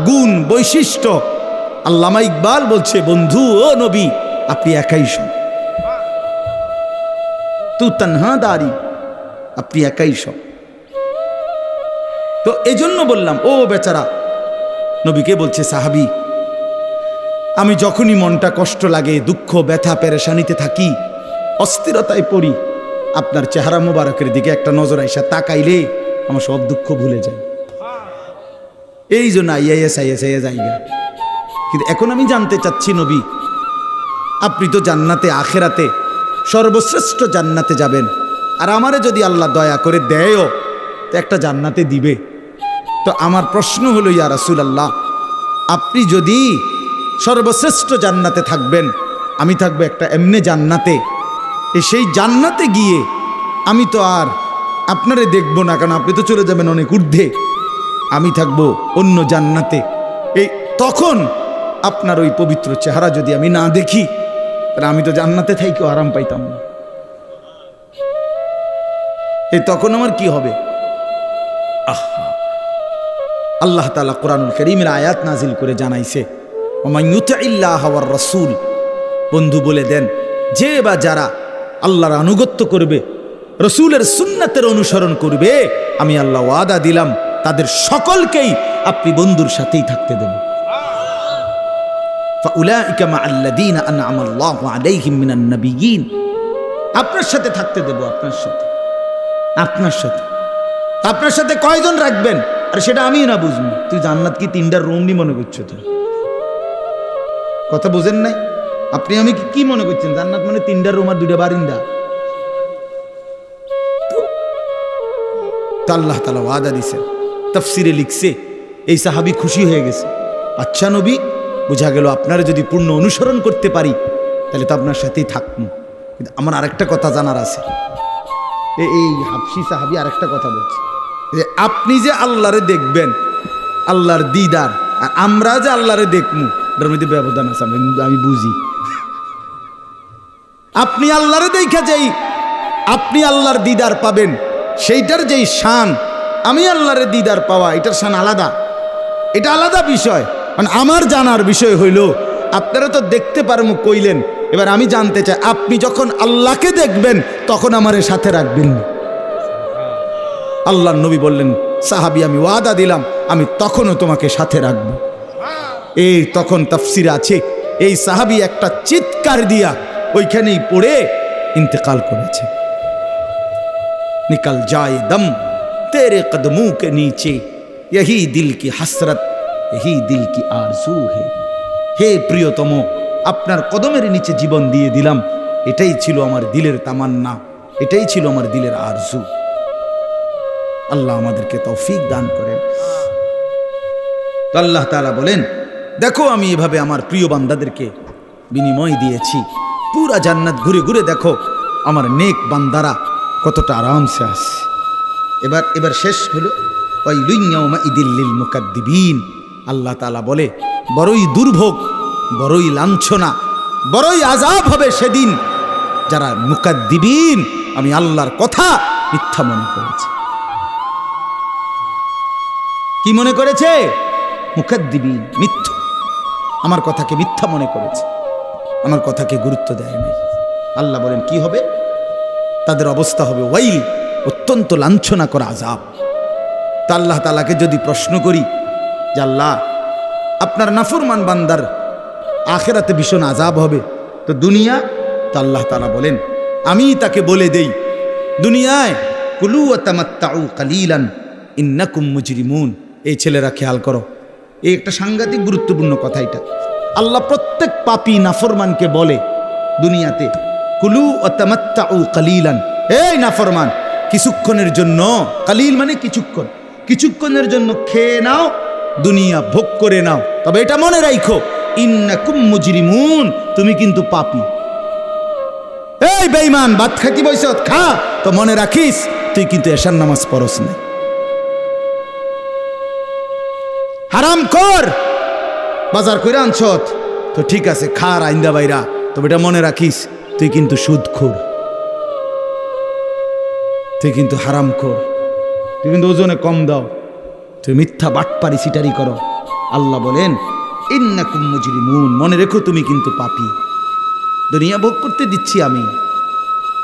গুণ বৈশিষ্ট্য, আল্লামা ইকবাল বলছে বন্ধু ও নবী আপনি একাই সব, তু তানহাদারি, আপনি একাই সব। তো এজন্য বললাম ও বেচারা নবীকে বলছে সাহাবী আমি যখনই মনটা কষ্ট লাগে, দুঃখ ব্যথা পেরেশানিতে থাকি, অস্থিরতায় পড়ি, আপনার চেহারা মোবারকের দিকে একটা নজর আইসা তাকাইলে আমার সব দুঃখ ভুলে যায়। এই জন্য আইয়া জায়গা। কিন্তু এখন আমি জানতে চাচ্ছি নবী, আপনি তো জান্নাতে আখেরাতে সর্বশ্রেষ্ঠ জান্নাতে যাবেন, আর আমারে যদি আল্লাহ দয়া করে দেয়ও তো একটা জান্নাতে দিবে। তো আমার প্রশ্ন হলো, ইয়া রাসূলুল্লাহ, আপনি যদি সর্বশ্রেষ্ঠ জান্নাতে থাকবেন, আমি থাকবো একটা এমনি জান্নাতে, সেই জান্নাতে গিয়ে আমি তো আর আপনারে দেখব না, কারণ আপনি তো চলে যাবেন অনেক ঊর্ধ্বে, আমি থাকবো অন্য জান্নাতে। এই তখন আপনার ওই পবিত্র চেহারা যদি আমি না দেখি, তাহলে আমি তো জান্নাতে থাইকেও আরাম পাইতাম না। এই তখন আমার কি হবে? আল্লাহ তাআলা কোরআনুল কারীমের আয়াত নাজিল করে জানাইছে, ওমান ইউতিইল্লাহ ওয়ার রাসূল, বন্ধু বলে দেন, যে বা যারা আল্লাহর আনুগত্য করবে, রসূলের সুন্নাতের অনুসরণ করবে, আমি আল্লাহ ওয়াদা দিলাম তাদের সকলকেই আপনি বন্ধুর সাথেই থাকতে দেন। ফাউলাইকা মাআল্লাযীনা আনআমা আল্লাহু আলাইহিম মিনান নাবিয়্যিন, আপনার সাথে থাকতে দেব, আপনার সাথে, আপনার সাথে। আপনার সাথে কয়জন রাখবেন? আর সেটা আমি না বুঝবো। তুই জান্নাত কি 3টা রুম নি মনে করছো? তুই কথা বুঝেন নাই? আপনি আমি কি মনে করছেন? জান্নাত মানে 3টা রুম আর 2টা বারিন্দা? তো আল্লাহ তাআলা ওয়াদা দিয়েছেন। তাফসিরে লিখছে, এই সাহাবী খুশি হয়ে গেছে। আচ্ছা নবী, বোঝা গেল আপনারা যদি পূর্ণ অনুসরণ করতে পারি তাহলে তো আপনার সাথেই থাকবো। কিন্তু আমার আরেকটা কথা জানার আছে। এই হাবশি সাহাবী আরেকটা কথা বলছে যে আপনি যে আল্লাহরে দেখবেন, আল্লাহর দিদার, আর আমরা যে আল্লাহরে দেখবো, এটার মধ্যে ব্যবধান আছে, আমি বুঝি। আপনি আল্লাহরে দেখা যাই, আপনি আল্লাহর দিদার পাবেন, সেইটার যেই শান, আমি আল্লাহরে দিদার পাওয়া, এটার শান আলাদা, এটা আলাদা বিষয়। মানে আমার জানার বিষয় হইল, আপনারা তো দেখতে পারবো কইলেন, এবার আমি জানতে চাই, আপনি যখন আল্লাহকে দেখবেন তখন আমারে সাথে রাখবেন। আল্লাহর নবী বললেন, সাহাবী আমি ওয়াদা দিলাম আমি তখনও তোমাকে সাথে রাখবো। এই তখন তাফসিরে আছে, এই সাহাবী একটা চিৎকার দিয়া ওইখানেই পড়ে ইন্তেকাল করেছে। निकल जाए दम तेरे कदमों के नीचे, यही दिल की हसरत, यही दिल की आरजू है। হে প্রিয়তম, আপনার কদমের নিচে জীবন দিয়ে দিলাম, এটাই ছিল আমার দিলের তামান্না, এটাই ছিল আমার দিলের আরজু। আল্লাহ আমাদেরকে তৌফিক দান করেন। তো আল্লাহ তাআলা বলেন, দেখো আমি এভাবে আমার প্রিয় বান্দাদেরকে বিনিময় দিয়েছি। পুরা জান্নাত ঘুরে ঘুরে দেখো আমার নেক বান্দারা কতটা আরামসে আসে। এবার শেষ হলো, ওয়াইলুন ইয়াউমাইযিল লিল মুকাদ্দিবিন। আল্লাহ তাআলা বলে, বড়ই দুর্ভোগ, বড়ই লাঞ্ছনা, বড়ই আযাব হবে সেদিন যারা মুকাদ্দিবিন, আমি আল্লাহর কথা মিথ্যা মনে করেছে। কি মনে করেছে? মুকাদ্দিবিন, মিথ্যা, আমার কথাকে মিথ্যা মনে করেছে, আমার কথাকে গুরুত্ব দেয় নাই। আল্লাহ বলেন কি হবে? তাদের অবস্থা হবে ওয়াইল, অত্যন্ত লাঞ্ছনা করা আযাব। তা আল্লাহ তাআলাকে যদি প্রশ্ন করি যে আল্লাহ, আপনার নাফরমান বান্দার আখিরাতে ভীষণ আযাব হবে, তো দুনিয়া? তো আল্লাহ তাআলা বলেন, আমি তাকে বলে দেই দুনিয়ায় কুলু ওয়া তামাত্তাউ কালিলান ইন্নাকুম মুজরিমুন। এই ছেলেরা খেয়াল করো, এই একটা সাংঘাতিক গুরুত্বপূর্ণ কথা। এটা আল্লাহ প্রত্যেক পাপী নাফরমানকে বলে দুনিয়াতে, কুলু ওয়া তামাত্তাউ কালিলান, এই নাফরমান কিছুক্ষণের জন্য, কালিল মানে কিছুক্ষণ, কিছুক্ষণের জন্য খেয়ে নাও, দুনিয়া ভোগ করে নাও, তবে এটা মনে রাখো ইন্নাকুম মুজরিমুন, তুমি কিন্তু পাপী। এই বেঈমান, ভাত খাইতে বইছ, খা, তো মনে রাখিস তুই কিন্তু এশার নামাজ পড়স না। হারাম কর, বাজার করে আনছত, তো ঠিক আছে খা আইন্দা বাইরা, তবে এটা মনে রাখিস তুই কিন্তু সুদখোর, তুই কিন্তু হারাম খোর, তুই কিন্তু ওজনে কম দাও, তুই মিথ্যা বাটপারি সিটারি করো। আল্লাহ বলেন ইন্নাকুম মুজরিমুন, মনে রেখো তুমি কিন্তু পাপী। দুনিয়া ভোগ করতে দিচ্ছি আমি,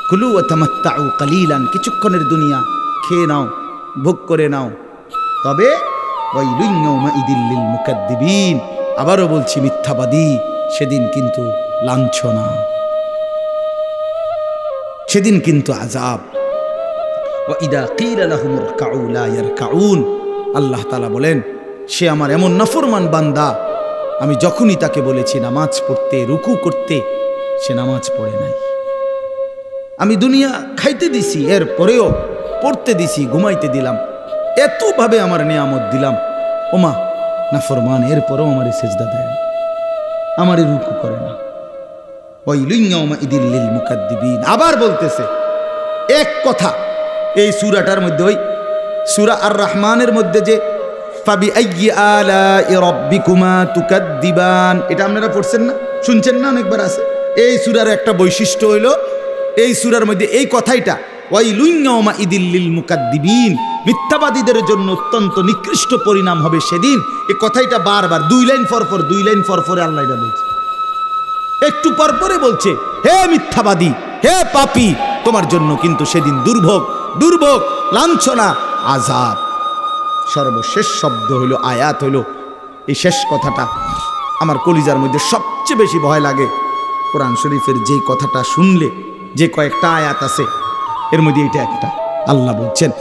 কুলু ওয়া তামাত্তাউ কালিলান, কিছুক্ষণের দুনিয়া খেয়ে নাও, ভোগ করে নাও, তবে ওয়াইলুন ইয়াউমাইযিল লিল মুকাদ্দিবিন, আবারও বলছি মিথ্যাবাদী, সেদিন কিন্তু লাঞ্ছনা, সেদিন কিন্তু আযাব। ওয়াইদা কিলা লাহুম ইরকাউ লা ইয়ারকাউন, আল্লাহ তাআলা বলেন সে আমার এমন নাফরমান বান্দা, আমি যখনই তাকে বলেছি নামাজ পড়তে, রুকু করতে, সে নামাজ পড়ে নাই। আমি দুনিয়া খাইতে দিছি, এর পরেও পড়তে দিছি, ঘুমাইতে দিলাম, এতভাবে আমার নিয়ামত দিলাম, ওমা নাফরমান, এরপরেও আমার সেজদা দেয় না, আমার রুকু করে না। ওয়াইলুন ইয়াউমাইদিল লিল মুকাদ্দিবিন। আবার বলতেছে এক কথা এই সূরাটার মধ্যে, ওই সূরা আর রহমানের মধ্যে যে ফাবিআইয়ি আলাই রাব্বিকুমা তুকাদ্দিবান, এটা আপনারা পড়ছেন না, শুনছেন না, অনেকবার আছে। এই সূরার একটা বৈশিষ্ট্য হইল এই সূরার মধ্যে এই কথাইটা, ওয়াইলুন ইয়াউমাইদিল লিল মুকাদ্দিবিন, মিথ্যাবাদীদের জন্য অত্যন্ত নিকৃষ্ট পরিণাম হবে সেদিন। এই কথাইটা বারবার 2 লাইন পর পরে আল্লাহ এটা বলছে, একটু পর পরে বলছে, হে মিথ্যাবাদী, হে পাপী, তোমার জন্য কিন্তু সেদিন দুর্ভোগ, দুর্ভোগ, লাঞ্ছনা, আযাব। সর্বশেষ শব্দ হইল, আয়াত হইল, এই শেষ কথাটা আমার কলিজার মধ্যে সবচেয়ে বেশি ভয় লাগে। কোরআন শরীফের যে কথাটা শুনলে, যে কয়েকটা আয়াত আছে এর মধ্যে এটা একটা। আল্লাহ বলছেন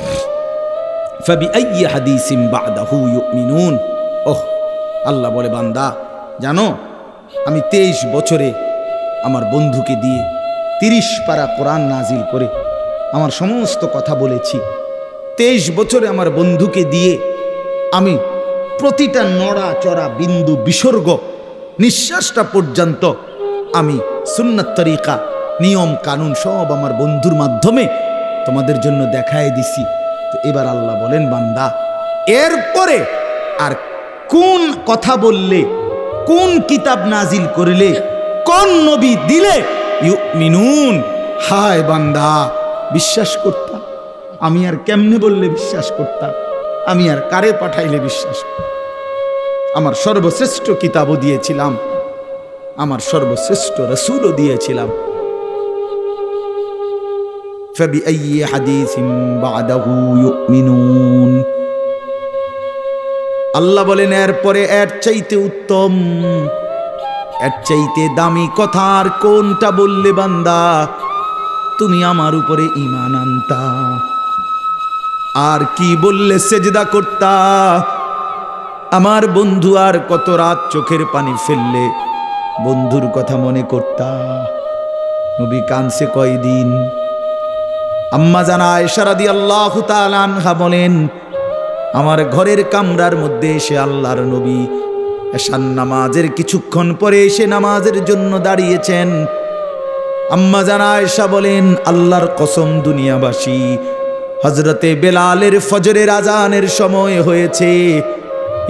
ফাবিআইয়ি হাদিসিন বা'দাহু ইউমিনুন। ওহ, আল্লাহ বলে বান্দা জানো, আমি 23 বছরে আমার বন্ধুকে দিয়ে 30 পারা কোরআন নাজিল করে আমার সমস্ত কথা বলেছি। 23 বছরে আমার বন্ধুকে দিয়ে আমি প্রতিটা নড়া চড়া বিন্দু বিসর্গ, নিঃশ্বাসটা পর্যন্ত আমি সুন্নাত তরিকা, নিয়ম কানুন সব আমার বন্ধুর মাধ্যমে তোমাদের জন্য দেখায় দিছি। তো এবার আল্লাহ বলেন বান্দা, এরপরে আর কোন কথা বললে, কোন কিতাব নাজিল করলে, কোন নবী দিলে ইউমিনুন, হায় বান্দা বিশ্বাস করতাম, আমি আর কেমনে বললে বিশ্বাস করতাম, আমি আর কারে পাঠাইলে বিশ্বাস করতাম। আমার সর্বশ্রেষ্ঠ কিতাবও দিয়েছিলাম, আমার সর্বশ্রেষ্ঠ রাসূলও দিয়েছিলাম। ফাবিআইয়ি হাদিসিন বা'দাহু ইউমিনুন। আল্লাহ বলেন এরপরে এর চাইতে উত্তম, এর চাইতে দামি কথা আর কোনটা বললে বান্দা তুমি আমার উপরে ঈমান আনতা, আর কি বললে সেজদা করতা, আমার বন্ধু আর কত রাত চোখের পানি ফেললে বন্ধুর কথা মনে করতা। নবী কানছে কয়দিন। আম্মা জানা আয়েশা রাদিয়াল্লাহু তাআলা আনহা বলেন আমার ঘরের কামরার মধ্যে এসে আল্লাহর নবী এশার নামাজের কিছুক্ষণ পরে এসে নামাজের জন্য দাঁড়িয়েছেন। আম্মা জানা আয়েশা বলেন আল্লাহর কসম দুনিয়াবাসী, হযরতে বেলালের ফজরের আজানের সময় হয়েছে,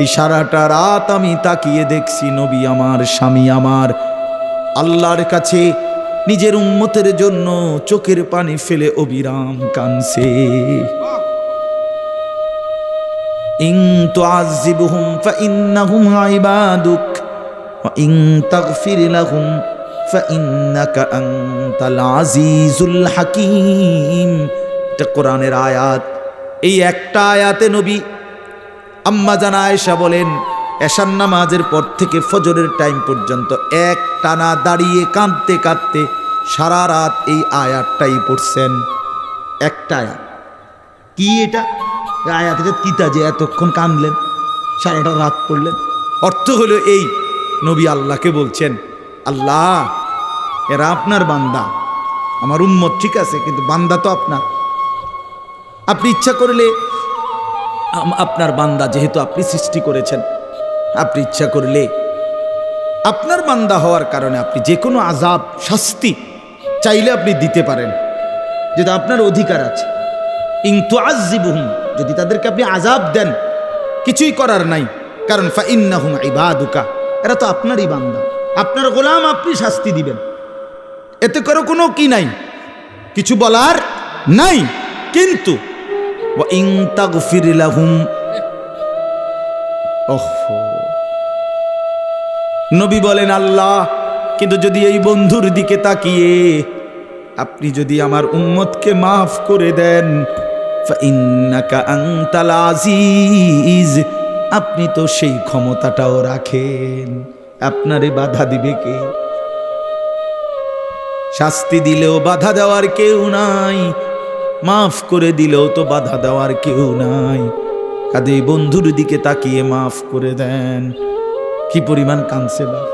এই সারাটা রাত আমি তাকিয়ে দেখছি নবী আমার, স্বামী আমার আল্লাহর কাছে নিজের উম্মতের জন্য চোখের পানি ফেলে অবিরাম কাঁদছে। ইন তুআযিবহুম ফাইন্নাহুম ইবাদুক ওয়া ইন তাগফির লাহুম ফাইন্নাকা আনতাল আজিজুল হাকীম। এটা কোরআনের আয়াত। এই একটা আয়াতে নবী আম্মা জানা আয়েশা বলেন এশার নামাজের পর থেকে ফজরের টাইম পর্যন্ত এক টানা দাঁড়িয়ে কাঁদতে কাঁদতে সারা রাত এই আয়াতটাই পড়ছেন। একটা আয়াত। কি এটা আয়াতটা কিতা যে এতক্ষণ কাঁদলেন, সারাটা রাত পড়লেন? অর্থ হলো এই, নবী আল্লাহকে বলছেন আল্লাহ এরা আপনার বান্দা, আমার উম্মত ঠিক আছে, কিন্তু বান্দা তো আপনার। আপনি ইচ্ছা করলে আপনার বান্দা যেহেতু আপনি সৃষ্টি করেছেন, আপনি ইচ্ছা করলে আপনার বান্দা হওয়ার কারণে আপনি যে কোনো আযাব শাস্তি চাইলে আপনি দিতে পারেন, যেটা আপনার অধিকার আছে। ইন তুআযিবহুম, যদি তাদেরকে আপনি আযাব দেন কিছুই করার নাই, কারণ ফাইন্নাহুম ইবাদুকা, এরা তো আপনারই বান্দা, আপনার গোলাম, আপনি শাস্তি দিবেন, এতে করে কোনো কি নাই, কিছু বলার নাই। কিন্তু ওয়া ইন তাগফির লাহুম, নবী বলেন আল্লাহ কিন্তু যদি এই বন্ধুর দিকে তাকিয়ে আপনি যদি আমার উম্মতকে মাফ করে দেন, ফাইন্নাকা আনতাল আজিজ, আপনি তো সেই ক্ষমতাটাও রাখেন। আপনারে বাধা দিবে কে? শাস্তি দিলেও বাধা দেওয়ার কেউ নাই, মাফ করে দিলেও তো বাধা দেওয়ার কেউ নাই। কাঁদে বন্ধুর দিকে তাকিয়ে মাফ করে দেন। কি পরিমাণ কাঁদছে বাপ!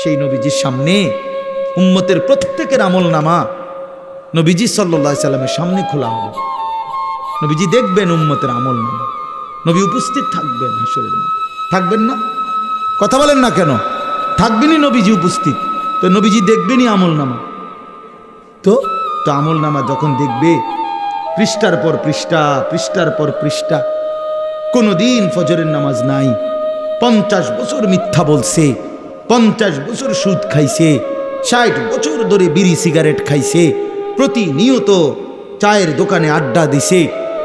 সেই নবীজির সামনে উম্মতের প্রত্যেকের আমল নামা নবীজি সাল্লাল্লাহু আলাইহি সাল্লামের সামনে খোলা হবে। নবীজি দেখবেন উম্মতের আমল নামা, নবী উপস্থিত থাকবেন হাসরের মাঠে। থাকবেন না? কথা বলেন না কেন? থাকবেনই নবীজি উপস্থিত, তো নবীজি দেখবেনই আমল নামা। তো তো আমল নামা যখন দেখবে, পৃষ্ঠার পর পৃষ্ঠা, পৃষ্ঠার পর পৃষ্ঠা, কোনোদিন ফজরের নামাজ নাই, 50 বছর মিথ্যা বলছে, 50 বছর সুদ খাইছে, 60 বছর ধরে বিড়ি সিগারেট খাইছে, প্রতিনিয়ত চায়ের দোকানে আড্ডা দিছে,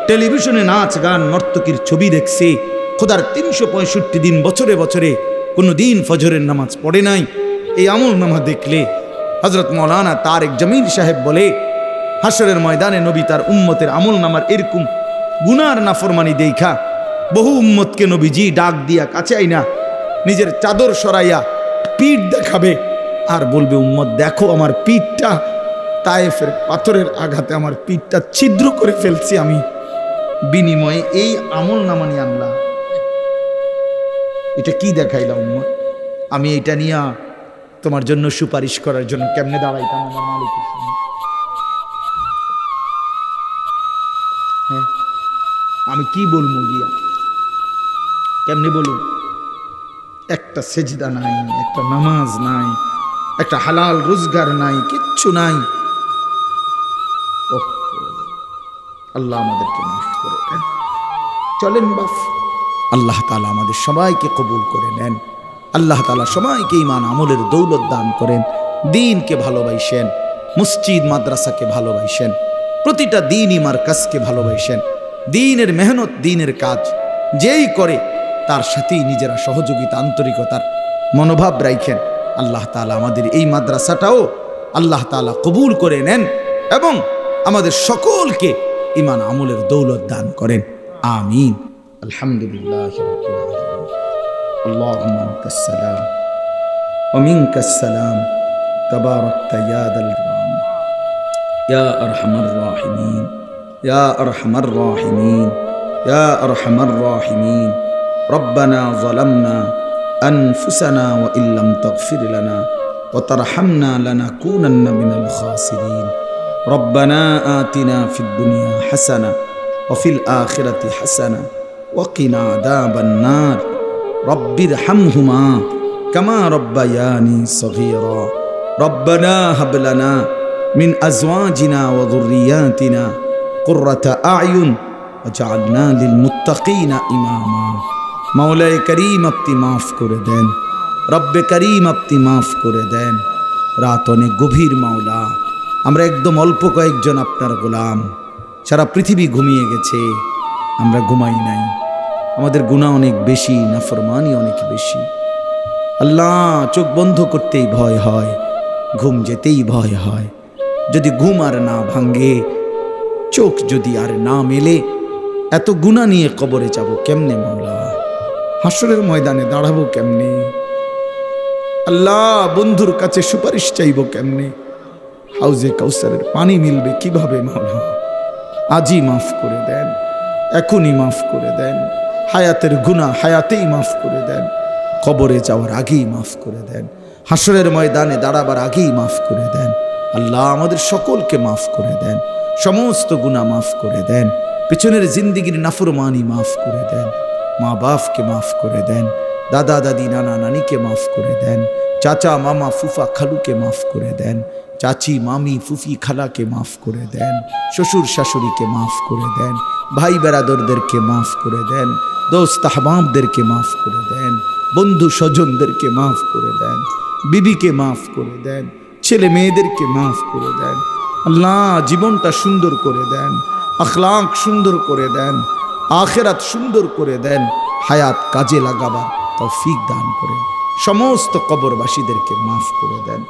টেলিভিশনে নাচ গান নর্তকীর ছবি দেখছে, খোদার 365 দিন বছরে বছরে কোনোদিন ফজরের নামাজ পড়ে নাই। এই আমল নামা দেখলে হযরত মাওলানা তারেক জামিল সাহেব বলে, হাসরের ময়দানে নবী তার উম্মতের আমল নামার এরকম গুনার নাফরমানি দেখা বহু উম্মতকে নবীজি ডাক দিয়া কাছে আইনা নিজের চাদর সরাইয়া পিঠ দেখাবে আর বলবে, উম্মত দেখো আমার পিঠটা, তায়েফের পাথরের আঘাতে আমার পিঠটা ছিদ্র করে ফেলছি আমি, বিনিময়ে এই আমল নামা নিয়ে আনলাম। এটা কি দেখাইলাম উম্মত? আমি এটা নিয়ে তোমার জন্য সুপারিশ করার জন্য কেমনে দাঁড়াইতাম আমার মালিকের সামনে? হ্যাঁ, আমি কি বলবো গিয়া? কেমনে বলুন? একটা সেজদা নাই, একটা নামাজ নাই, একটা হালাল রোজগার নাই, কিচ্ছু নাই। ওহ, আল্লাহ আমাদেরকে মাফ করে দেন। চলেন বাপ, আল্লাহ তাআলা আমাদের সবাইকে কবুল করে নেন। আল্লাহ তাআলা সবাইকে ঈমান আমলের দৌলত দান করেন। দ্বীনকে ভালোবাসেন, মসজিদ মাদ্রাসাকে ভালোবাসেন, প্রতিটা দ্বীনি মারকাজকে ভালোবাসেন। দ্বীনের মেহনত, দ্বীনের কাজ যেই করে তার সাথেই নিজেরা সহযোগিতা, আন্তরিকতার মনোভাব রাখেন। আল্লাহ তাআলা আমাদের এই মাদ্রাসাটাও আল্লাহ তাআলা কবুল করে নেন এবং আমাদের সকলকে ঈমান আমলের দৌলত দান করেন। আমিন। আলহামদুলিল্লাহি রাব্বিল আলামিন। আল্লাহুম্মা আনতাস সালাম ওয়া মিনকাস সালাম তাবারাকতা ইয়া দাল জালাল ইয়া আরহামার রাহিমিন ইয়া আরহামার রাহিমিন ইয়া আরহামার রাহিমিন। রব্বানা যালামনা আনফুসানা ওয়া ইল্লাম তাগফির লানা ওয়া তারহামনা লানাকুনান্না মিনাল খাসিরিন। রব্বানা আতিনা ফিদ দুনিয়া হাসানা ওয়া ফিল আখিরাতি হাসানা ওয়া কিনা আযাবান নার। রব্বিরহামহুমা কামা রব্বায়ানি সগীরা। রব্বানা হাব লানা মিন আজওয়াজিনা ওয়া যুররিয়াতিনা কুররাতা আ'য়ুন ওয়াজআলনা লিল মুত্তাকিনা ইমামা। মাওলায়ে করিম আপনি মাফ করে দেন, রব্বে করিম আপনি মাফ করে দেন। রাত অনেক গভীর মাওলা, আমরা একদম অল্প কয়েকজন আপনার গোলাম। সারা পৃথিবী ঘুমিয়ে গেছে, আমরা ঘুমাই নাই। আমাদের গুনাহ অনেক বেশি, নাফরমানি অনেক বেশি। আল্লাহ, চোখ বন্ধ করতেই ভয় হয়, ঘুম যেতেই ভয় হয়। যদি ঘুম আর না ভাঙ্গে, চোখ যদি আর না মেলে, এত গুনাহ নিয়ে কবরে যাব কেমনে মাওলা? হাসরের ময়দানে দাঁড়াবো কেমনে? আল্লাহ, বন্ধুর কাছে সুপারিশ চাইব কেমনে? হাউজে কাউসারের পানি মিলবে কিভাবে মাওলা? আজই মাফ করে দেন, এখনই মাফ করে দেন। হায়াতের গুনাহ হায়াতেই মাফ করে দেন, কবরে যাওয়ার আগেই মাফ করে দেন, হাসরের ময়দানে দাঁড়াবার আগেই মাফ করে দেন। আল্লাহ, আমাদের সকলকে মাফ করে দেন, সমস্ত গুনাহ মাফ করে দেন, পেছনের জিন্দিগির নাফরমানি মাফ করে দেন, মা বাপকে মাফ করে দেন, দাদা দাদি নানা নানিকে মাফ করে দেন, চাচা মামা ফুফা খালুকে মাফ করে দেন, চাচি মামি ফুফি খালাকে মাফ করে দেন, শ্বশুর শাশুড়িকে মাফ করে দেন, ভাই বেরাদরদেরকে মাফ করে দেন, দোস্ত আহবাবদেরকে মাফ করে দেন, বন্ধু স্বজনদেরকে মাফ করে দেন, বিবিকে মাফ করে দেন, ছেলে মেয়েদেরকে মাফ করে দেন। আল্লাহ, জীবনটা সুন্দর করে দেন, আখলাক সুন্দর করে দেন, আখিরাত সুন্দর করে দেন, হায়াত কাজে লাগাবার তৌফিক দান করেন। সমস্ত কবরবাসীদেরকে মাফ করে দেন,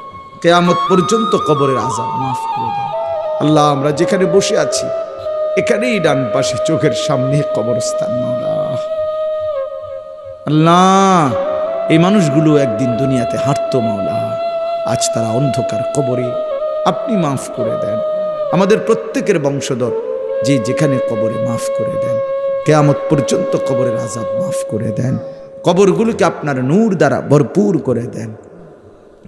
কিয়ামত পর্যন্ত কবরের আযাব মাফ করে দেন। আল্লাহ, আমরা যেখানে বসে আছি এখানেই ডান পাশে চোখের সামনে কবরস্থান মাওলা। আল্লাহ, এই মানুষগুলো একদিন দুনিয়াতে হাঁটতো মাওলা, আজ তারা অন্ধকার কবরে। আপনি মাফ করে দেন আমাদের প্রত্যেকের বংশধর যে যেখানে কবরে, মাফ করে দেন। কিয়ামত পর্যন্ত কবরের আযাব মাফ করে দেন। কবরগুলোকে আপনার নূর দ্বারা ভরপুর করে দেন।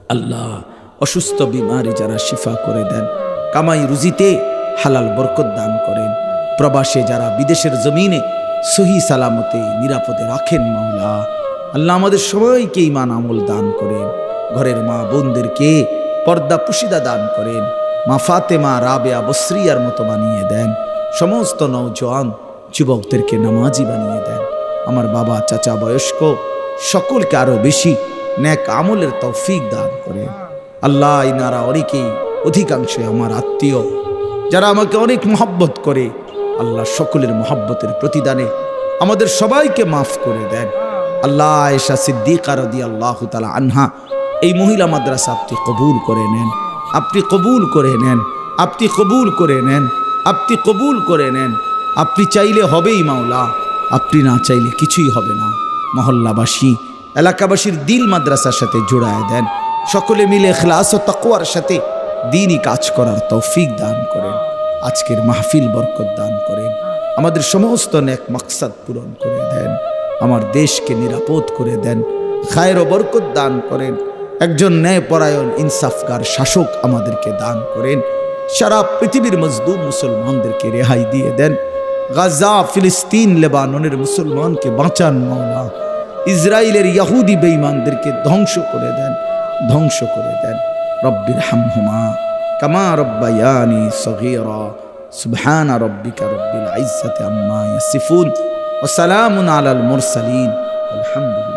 আল্লাহ, অসুস্থ বিমারি যারা শিফা করে দেন, কামাই রুজিতে হালাল বরকত দান করেন। প্রবাসে যারা বিদেশের জমিনে সহি সালামতে নিরাপদে রাখেন মাওলা, আল্লাহ আমাদের সবাইকে ঈমান আমল দান করেন। ঘরের মা বোনদেরকে পর্দা পুশিদা দান করেন। মা ফাতেমা, রাবেয়া, বসরিয়ার মতো বানিয়ে দেন। সমস্ত নওজোয়ান যুবকদেরকে নামাজি বানিয়ে দেন। আমার বাবা, চাচা, বয়স্ক সকলকে আরো বেশি নেক আমলের তৌফিক দান করেন। আল্লাহ, ইনারা অনেকেই, অধিকাংশ আমার আত্মীয়, যারা আমাকে অনেক মহব্বত করে, আল্লাহ সকলের মহব্বতের প্রতিদানে আমাদের সবাইকে মাফ করে দেন। আল্লাহ, আয়েশা সিদ্দিকা রাদিয়াল্লাহু তাআলা আনহা, এই মহিলা মাদ্রাসা আপনি কবুল করে নেন, আপনি কবুল করে নেন, আপনি কবুল করে নেন, আপনি কবুল করে নেন। আপনি চাইলে হবেই মাওলা, আপনি না চাইলে কিছুই হবে না। মহল্লাবাসী, এলাকাবাসীর দিল মাদ্রাসার সাথে জোড়ায় দেন। সকলে মিলে ইখলাস ও তাকওয়ার সাথে দ্বীনি কাজ করার তৌফিক দান করেন। আজকের মাহফিল বরকত দান করেন। আমাদের সমস্ত নেক মাকসাদ পূরণ করে দেন। আমার দেশকে নিরাপদ করে দেন। খায়ের ও বরকত দান করেন। একজন ন্যায়পরায়ণ ইনসাফগার শাসক আমাদেরকে দান করেন। সারা পৃথিবীর মজলুম মুসলমানদেরকে রেহাই দিয়ে দেন। গাজা, ফিলিস্তিন, লেবাননের মুসলমানকে বাঁচান মাওলা। ইসরায়েলের ইহুদি বেঈমানদেরকে ধ্বংস করে দেন, ধ্বংস করে দেন। রব্বির হামহুমা কামা রব্বায়ানি সগীরা। সুবহানা রব্বিকা রব্বিল ইজ্জাতি আম্মা ইয়াসিফুন ওয়া সালামুন আলাল মুরসালিন। আলহামদুলিল্লাহ।